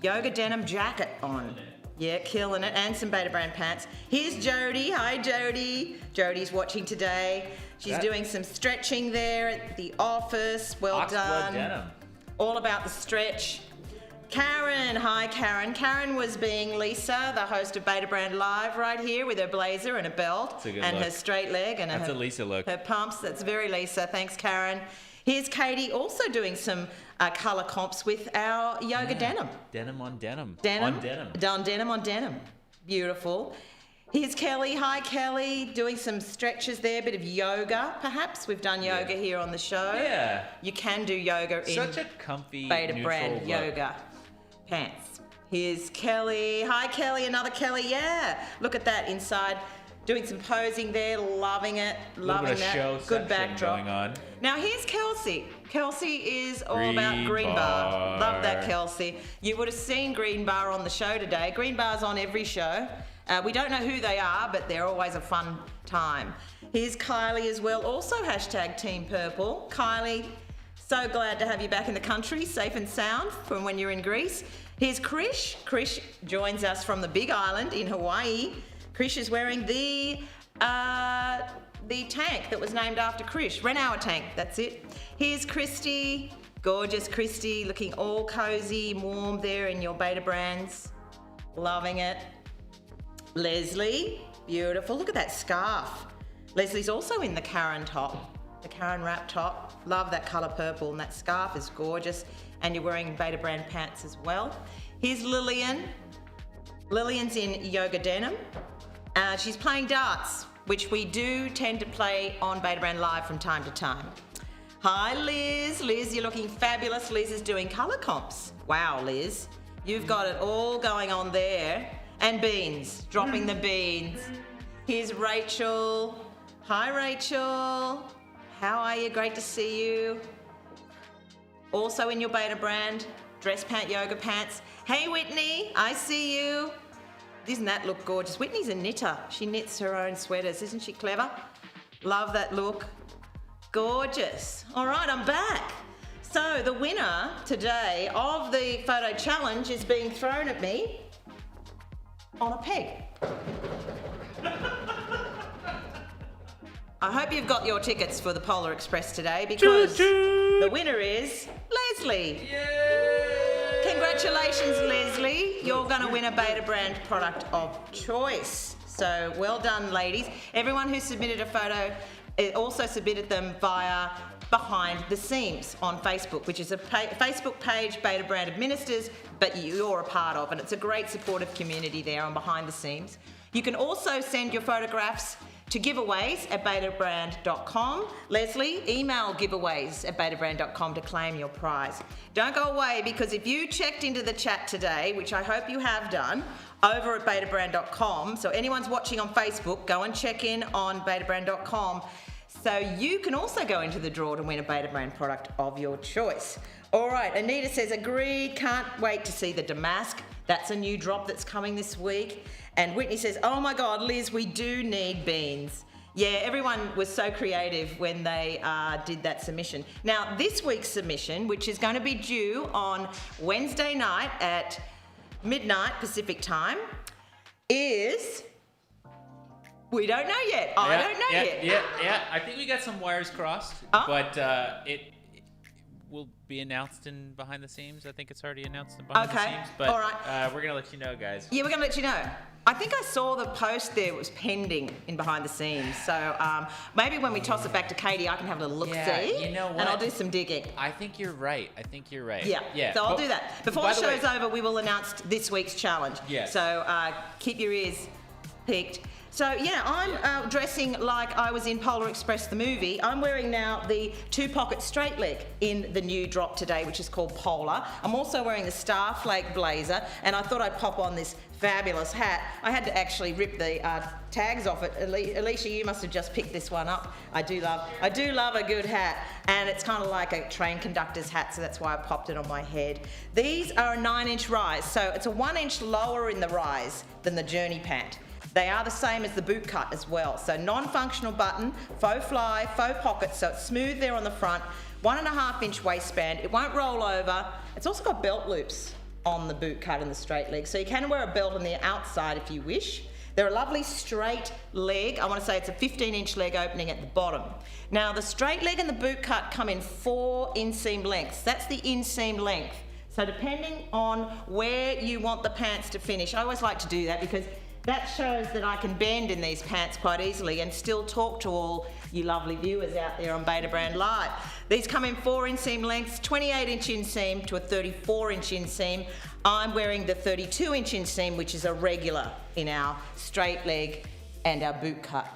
B: yoga denim jacket on. Yeah, killing it, and some Beta Brand pants. Here's Jody. Hi, Jody. Jody's watching today. She's doing some stretching there at the office. Well
C: Oxblood
B: done.
C: denim.
B: all about the stretch. Karen, hi Karen. Karen was being Lisa, the host of Beta Brand Live right here with her blazer and a belt
C: That's a good
B: and
C: look.
B: her straight leg and
C: That's
B: her,
C: a Lisa look.
B: her pumps. That's very Lisa. Thanks, Karen. Here's Katie also doing some colour comps with our yoga denim.
C: Denim on denim.
B: Denim.
C: On denim.
B: Done denim on denim. Beautiful. Here's Kelly. Hi, Kelly. Doing some stretches there, a bit of yoga, perhaps. We've done yoga here on the show.
C: Yeah.
B: You can do yoga in
C: Such a comfy,
B: Beta
C: neutral
B: Brand
C: look.
B: yoga pants. Here's Kelly. Hi, Kelly. Another Kelly. Yeah. Look at that inside. Doing some posing there. Loving it. Loving
C: bit of
B: that.
C: show
B: Good
C: section
B: backdrop.
C: going on.
B: Now here's Kelsey. Kelsey is all about
C: Green
B: Green Bar. Love that,
C: Bar.
B: Kelsey. You would have seen Green Bar on the show today. Green Bar's on every show. We don't know who they are, but they're always a fun time. Here's Kylie as well. Also hashtag Team Purple. Kylie, so glad to have you back in the country, safe and sound from when you're in Greece. Here's Krish. Krish joins us from the Big Island in Hawaii. Krish is wearing the tank that was named after Krish. Renauer tank, that's it. Here's Christy. Gorgeous Christy, looking all cozy and warm there in your Beta Brands. Loving it. Leslie, beautiful. Look at that scarf. Leslie's also in the Karen top, the Karen wrap top. Love that colour purple, and that scarf is gorgeous. And you're wearing Beta Brand pants as well. Here's Lillian. Lillian's in yoga denim. She's playing darts, which we do tend to play on Beta Brand Live from time to time. Hi, Liz. Liz, you're looking fabulous. Liz is doing colour comps. Wow, Liz. You've got it all going on there. And beans, dropping the beans. Here's Rachel. Hi, Rachel. How are you? Great to see you. Also in your Beta Brand, dress pant, yoga pants. Hey, Whitney, I see you. Doesn't that look gorgeous? Whitney's a knitter. She knits her own sweaters. Isn't she clever? Love that look. Gorgeous. All right, I'm back. So the winner today of the photo challenge is being thrown at me on a peg. I hope you've got your tickets for the Polar Express today because the winner is Leslie.
C: Yay!
B: Congratulations, Leslie. You're going to win a Beta Brand product of choice. So well done, ladies. Everyone who submitted a photo also submitted them via Behind the Seams on Facebook, which is a Facebook page Beta Brand administers, but you're a part of, and it's a great supportive community there on Behind the Seams. You can also send your photographs to giveaways at betabrand.com. Leslie, email giveaways at betabrand.com to claim your prize. Don't go away, because if you checked into the chat today, which I hope you have done, over at betabrand.com, so anyone's watching on Facebook, go and check in on betabrand.com. So you can also go into the draw to win a Beta Brand product of your choice. All right, Anita says, agreed, can't wait to see the damask. That's a new drop that's coming this week. And Whitney says, oh my God, Liz, we do need beans. Yeah, everyone was so creative when they did that submission. Now, this week's submission, which is going to be due on Wednesday night at midnight Pacific time, is... We don't know yet. I don't know yet.
C: Yeah. I think we got some wires crossed, but it will be announced in Behind the Seams. I think it's already announced in Behind the Seams. But
B: all right.
C: We're gonna let you know, guys.
B: Yeah, we're going to let you know. I think I saw the post there was pending in Behind the Scenes. So maybe when we toss it back to Katie, I can have a little look-see.
C: You know what?
B: And I'll do some digging.
C: I think you're right.
B: Yeah. So I'll do that. Before the show's over, we will announce this week's challenge.
C: Yeah.
B: So keep your ears peaked. So yeah, I'm dressing like I was in Polar Express the movie. I'm wearing now the 2-pocket straight leg in the new drop today, which is called Polar. I'm also wearing the Star Flake blazer, and I thought I'd pop on this fabulous hat. I had to actually rip the tags off it. Alicia, you must have just picked this one up. I do love a good hat, and it's kind of like a train conductor's hat, so that's why I popped it on my head. These are a 9-inch rise, so it's a 1 inch lower in the rise than the Journey pant. They are the same as the boot cut as well. So non-functional button, faux fly, faux pockets, so it's smooth there on the front, 1.5 inch waistband. It won't roll over. It's also got belt loops on the boot cut and the straight leg. So you can wear a belt on the outside if you wish. They're a lovely straight leg. I want to say it's a 15-inch leg opening at the bottom. Now, the straight leg and the boot cut come in 4 inseam lengths. That's the inseam length. So depending on where you want the pants to finish, I always like to do that because that shows that I can bend in these pants quite easily and still talk to all you lovely viewers out there on Beta Brand Live. These come in 4 inseam lengths, 28-inch inseam to a 34-inch inseam. I'm wearing the 32-inch inseam, which is a regular in our straight leg and our boot cut.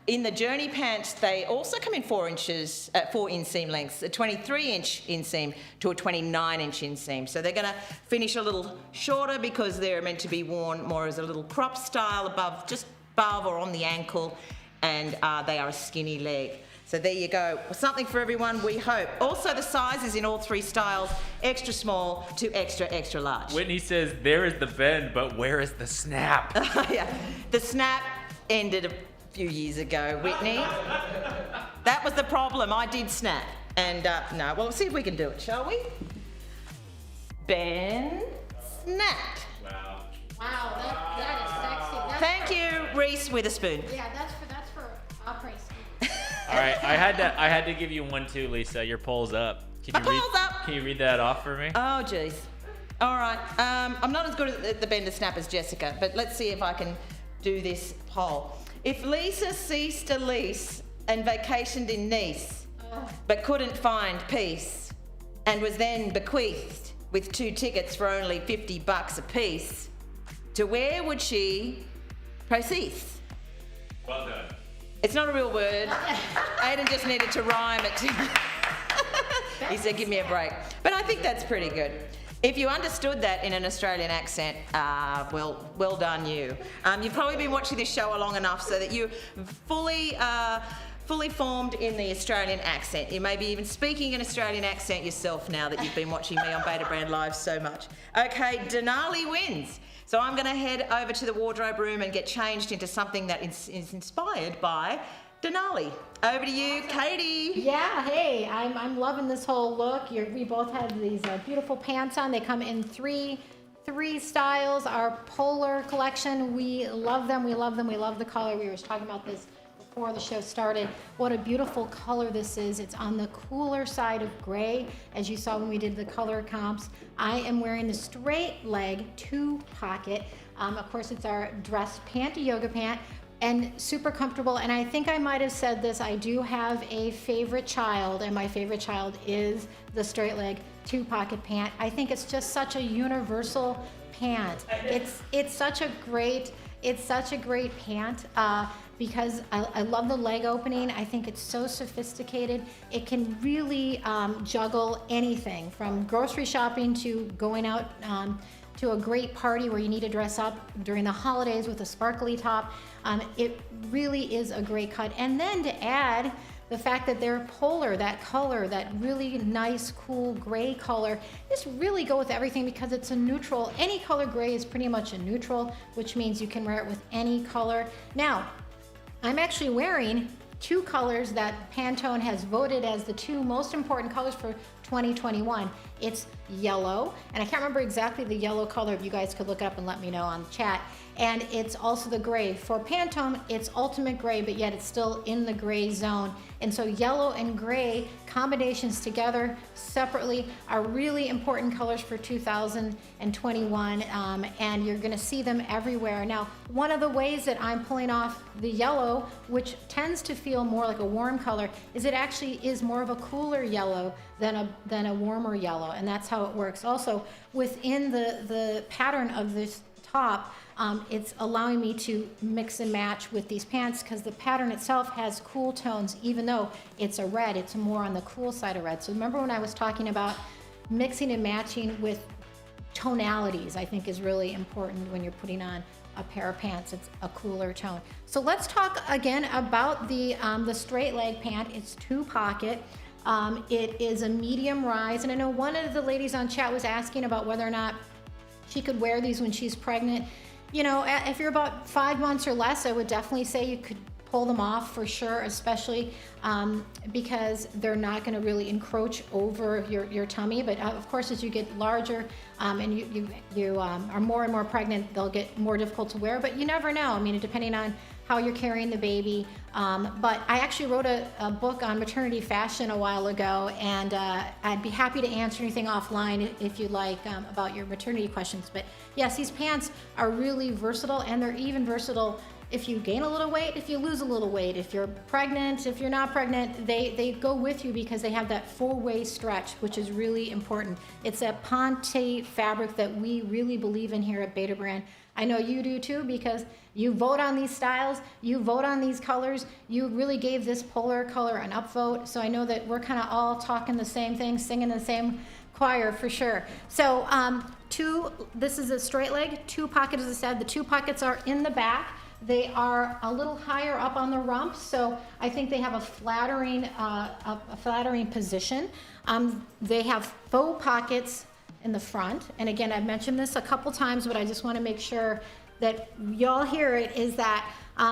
B: In the Journey pants, they also come in 4 inseam lengths, a 23-inch inseam to a 29-inch inseam. So they're going to finish a little shorter because they're meant to be worn more as a little crop style just above or on the ankle, and they are a skinny leg. So there you go. Something for everyone, we hope. Also, the sizes in all 3 styles, extra small to extra, extra large.
C: Whitney says, there is the bend, but where is the snap?
B: Yeah, the snap ended a few years ago, Whitney. That was the problem. I did snap. And no, well, let's see if we can do it, shall we? Bend, snap.
C: Wow.
A: Wow, that is sexy.
B: Thank you, Reese Witherspoon.
A: Yeah, that's for opera.
C: All right, I had to give you one too, Lisa. Your poll's up.
B: My poll's up.
C: Can you read that off for me?
B: Oh, jeez. All right. I'm not as good at the bend and snap as Jessica, but let's see if I can do this poll. If Lisa ceased a lease and vacationed in Nice, but couldn't find peace, and was then bequeathed with 2 tickets for only $50 a piece, to where would she proceed?
C: Well done.
B: It's not a real word. Aiden just needed to rhyme it. He said, give me a break. But I think that's pretty good. If you understood that in an Australian accent, well done you. You've probably been watching this show long enough so that you're fully formed in the Australian accent. You may be even speaking an Australian accent yourself now that you've been watching me on Beta Brand Live so much. Okay, Denali wins. So I'm going to head over to the wardrobe room and get changed into something that is inspired by Denali. Over to you, Katie.
A: Yeah, hey, I'm loving this whole look. We both have these beautiful pants on. They come in three styles. Our polar collection, we love them. We love them. We love the color. We were talking about this before the show started. What a beautiful color this is. It's on the cooler side of gray, as you saw when we did the color comps. I am wearing the straight leg 2-pocket. Of course, it's our dress pant, yoga pant, and super comfortable. And I think I might have said this, I do have a favorite child, and my favorite child is the straight leg 2-pocket pant. I think it's just such a universal pant. It's such a great pant because I love the leg opening. I think it's so sophisticated. It can really juggle anything from grocery shopping to going out to a great party where you need to dress up during the holidays with a sparkly top. It really is a great cut. And then to add the fact that they're polar, that color, that really nice, cool gray color, just really go with everything because it's a neutral. Any color gray is pretty much a neutral, which means you can wear it with any color. Now, I'm actually wearing 2 colors that Pantone has voted as the 2 most important colors for 2021. It's yellow, and I can't remember exactly the yellow color. If you guys could look up and let me know on the chat. And it's also the gray. For Pantone, it's ultimate gray, but yet it's still in the gray zone. And so yellow and gray combinations together separately are really important colors for 2021, and you're gonna see them everywhere. Now, one of the ways that I'm pulling off the yellow, which tends to feel more like a warm color, is it actually is more of a cooler yellow than a warmer yellow, and that's how it works. Also, within the pattern of this top, it's allowing me to mix and match with these pants because the pattern itself has cool tones. Even though it's a red, it's more on the cool side of red. So remember when I was talking about mixing and matching with tonalities, I think is really important when you're putting on a pair of pants. It's a cooler tone. So let's talk again about the straight leg pant. It's 2-pocket. It is a medium rise, and I know one of the ladies on chat was asking about whether or not she could wear these when she's pregnant. You know, if you're about 5 months or less, I would definitely say you could pull them off for sure, especially because they're not going to really encroach over your tummy. But of course, as you get larger and you are more and more pregnant, they'll get more difficult to wear. But you never know. I mean, depending on how you're carrying the baby. But I actually wrote a book on maternity fashion a while ago, and I'd be happy to answer anything offline if you'd like about your maternity questions. But yes, these pants are really versatile, and they're even versatile if you gain a little weight, if you lose a little weight, if you're pregnant, if you're not pregnant, they go with you because they have that full waist stretch, which is really important. It's that Ponte fabric that we really believe in here at Beta Brand. I know you do too, because you vote on these styles, you vote on these colors, you really gave this polar color an upvote. So I know that we're kind of all talking the same thing, singing the same choir for sure. So this is a straight leg, 2 pockets, as I said. The 2 pockets are in the back. They are a little higher up on the rump, so I think they have a flattering position. They have faux pockets in the front, and again, I've mentioned this a couple times, but I just want to make sure that y'all hear it, is that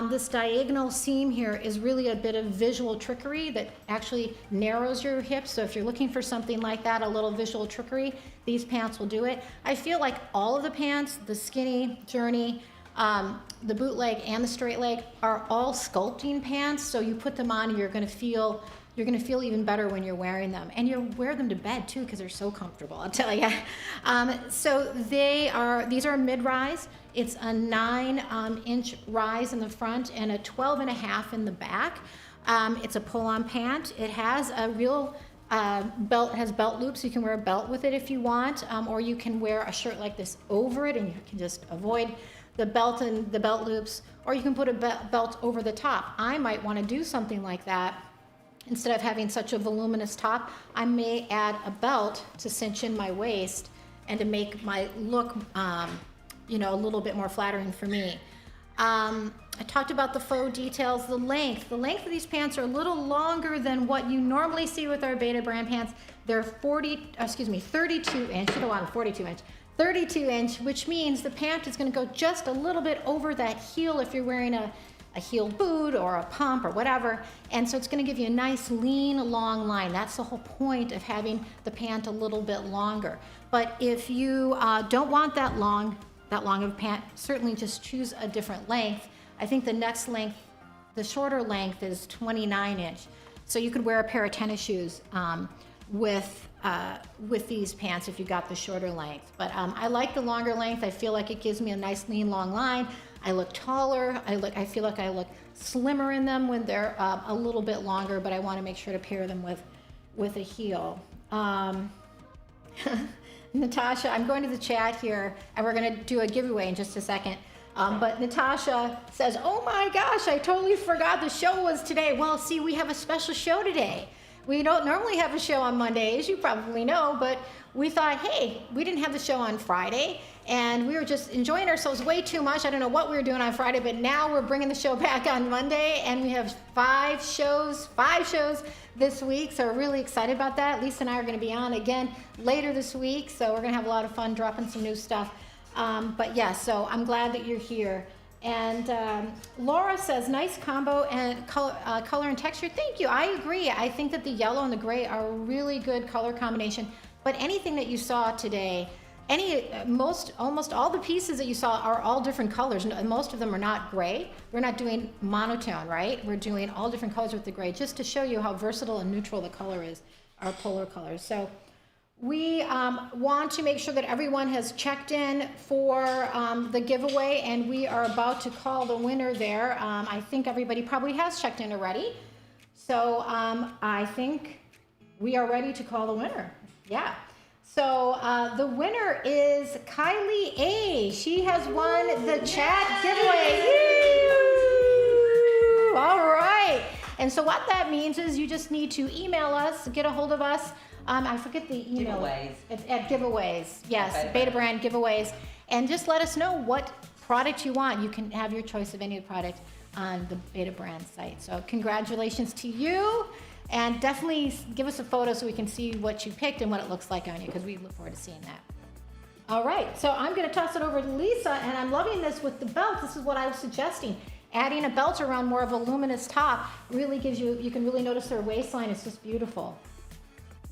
A: this diagonal seam here is really a bit of visual trickery that actually narrows your hips. So if you're looking for something like that, a little visual trickery, these pants will do it. I feel like all of the pants, the skinny, journey, the bootleg and the straight leg, are all sculpting pants. So you put them on and you're going to feel even better when you're wearing them, and you wear them to bed too because they're so comfortable, I'll tell you. So these are mid-rise. It's a 9-inch rise in the front and a 12.5 in the back. It's a pull-on pant. It has a real belt. It has belt loops. You can wear a belt with it if you want, or you can wear a shirt like this over it, and you can just avoid the belt and the belt loops, or you can put a belt over the top. I might want to do something like that. Instead of having such a voluminous top, I may add a belt to cinch in my waist and to make my look, a little bit more flattering for me. I talked about the faux details, the length. The length of these pants are a little longer than what you normally see with our Beta Brand pants. They're 32 inch, you don't want a 42 inch. 32 inch, which means the pant is going to go just a little bit over that heel if you're wearing a heeled boot or a pump or whatever. And so it's going to give you a nice lean long line. That's the whole point of having the pant a little bit longer. But if you don't want that long of a pant, certainly just choose a different length. I think the next length, the shorter length, is 29 inch. So you could wear a pair of tennis shoes with these pants if you got the shorter length. But I like the longer length. I feel like it gives me a nice lean long line. I look taller. I feel like I look slimmer in them when they're a little bit longer, but I want to make sure to pair them with a heel. Natasha, I'm going to the chat here, and we're going to do a giveaway in just a second. But Natasha says, oh my gosh, I totally forgot the show was today. Well, see, we have a special show today. We don't normally have a show on Mondays, you probably know, but we thought, hey, we didn't have the show on Friday, and we were just enjoying ourselves way too much. I don't know what we were doing on Friday, but now we're bringing the show back on Monday, and we have 5 shows this week, so we're really excited about that. Lisa and I are going to be on again later this week, so we're going to have a lot of fun dropping some new stuff. But yeah, so I'm glad that you're here. And Laura says, nice combo and color and texture. Thank you. I agree. I think that the yellow and the gray are a really good color combination. But anything that you saw today, almost all the pieces that you saw are all different colors. Most of them are not gray. We're not doing monotone, right? We're doing all different colors with the gray, just to show you how versatile and neutral the color is, our polar colors. So we want to make sure that everyone has checked in for the giveaway, and we are about to call the winner there. I think everybody probably has checked in already. So I think we are ready to call the winner. Yeah. So the winner is Kylie A. She has won the chat giveaway. Woo! All right. And so what that means is you just need to email us, get a hold of us. I forget the email.
B: Giveaways.
A: At giveaways. Yes,
B: Okay.
A: Beta Brand giveaways. And just let us know what product you want. You can have your choice of any product on the Beta Brand site. So congratulations to you. And definitely give us a photo so we can see what you picked and what it looks like on you, because we look forward to seeing that. All right, so I'm going to toss it over to Lisa, and I'm loving this with the belt. This is what I was suggesting. adding a belt around more of a luminous top really gives you can really notice their waistline. It's just beautiful.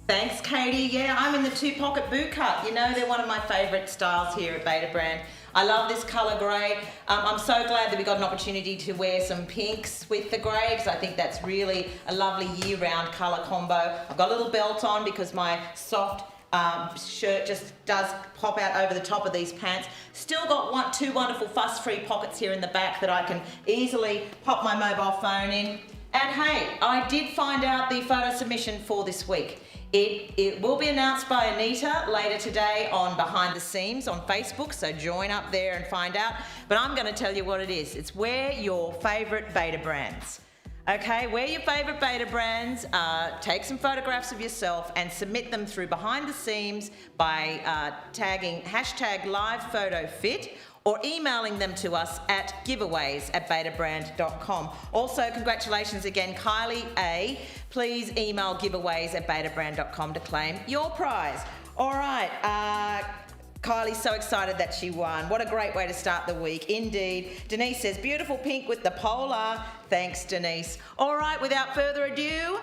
B: Thanks, Katie. Yeah, I'm in the 2-pocket boot cut. You know, they're one of my favourite styles here at Beta Brand. I love this colour grey. I'm so glad that we got an opportunity to wear some pinks with the grey, because I think that's really a lovely year-round colour combo. I've got a little belt on because my soft shirt just does pop out over the top of these pants. Still got two wonderful fuss-free pockets here in the back that I can easily pop my mobile phone in. And hey, I did find out the photo submission for this week. It will be announced by Anita later today on Behind the Seams on Facebook, so join up there and find out. But I'm going to tell you what it is. It's wear your favourite Beta brands. Okay, wear your favourite Beta brands, take some photographs of yourself and submit them through Behind the Seams by tagging #LivePhotoFit or emailing them to us at giveaways@betabrand.com. Also, congratulations again, Kylie A. Please email giveaways@betabrand.com to claim your prize. All right, Kylie's so excited that she won. What a great way to start the week, indeed. Denise says, beautiful pink with the polar. Thanks, Denise. All right, without further ado,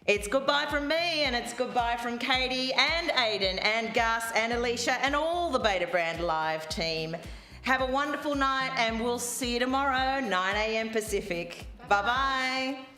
B: it's goodbye from me, and it's goodbye from Katie and Aiden and Gus and Alicia and all the Beta Brand Live team. Have a wonderful night, and we'll see you tomorrow, 9 a.m. Pacific. Bye-bye.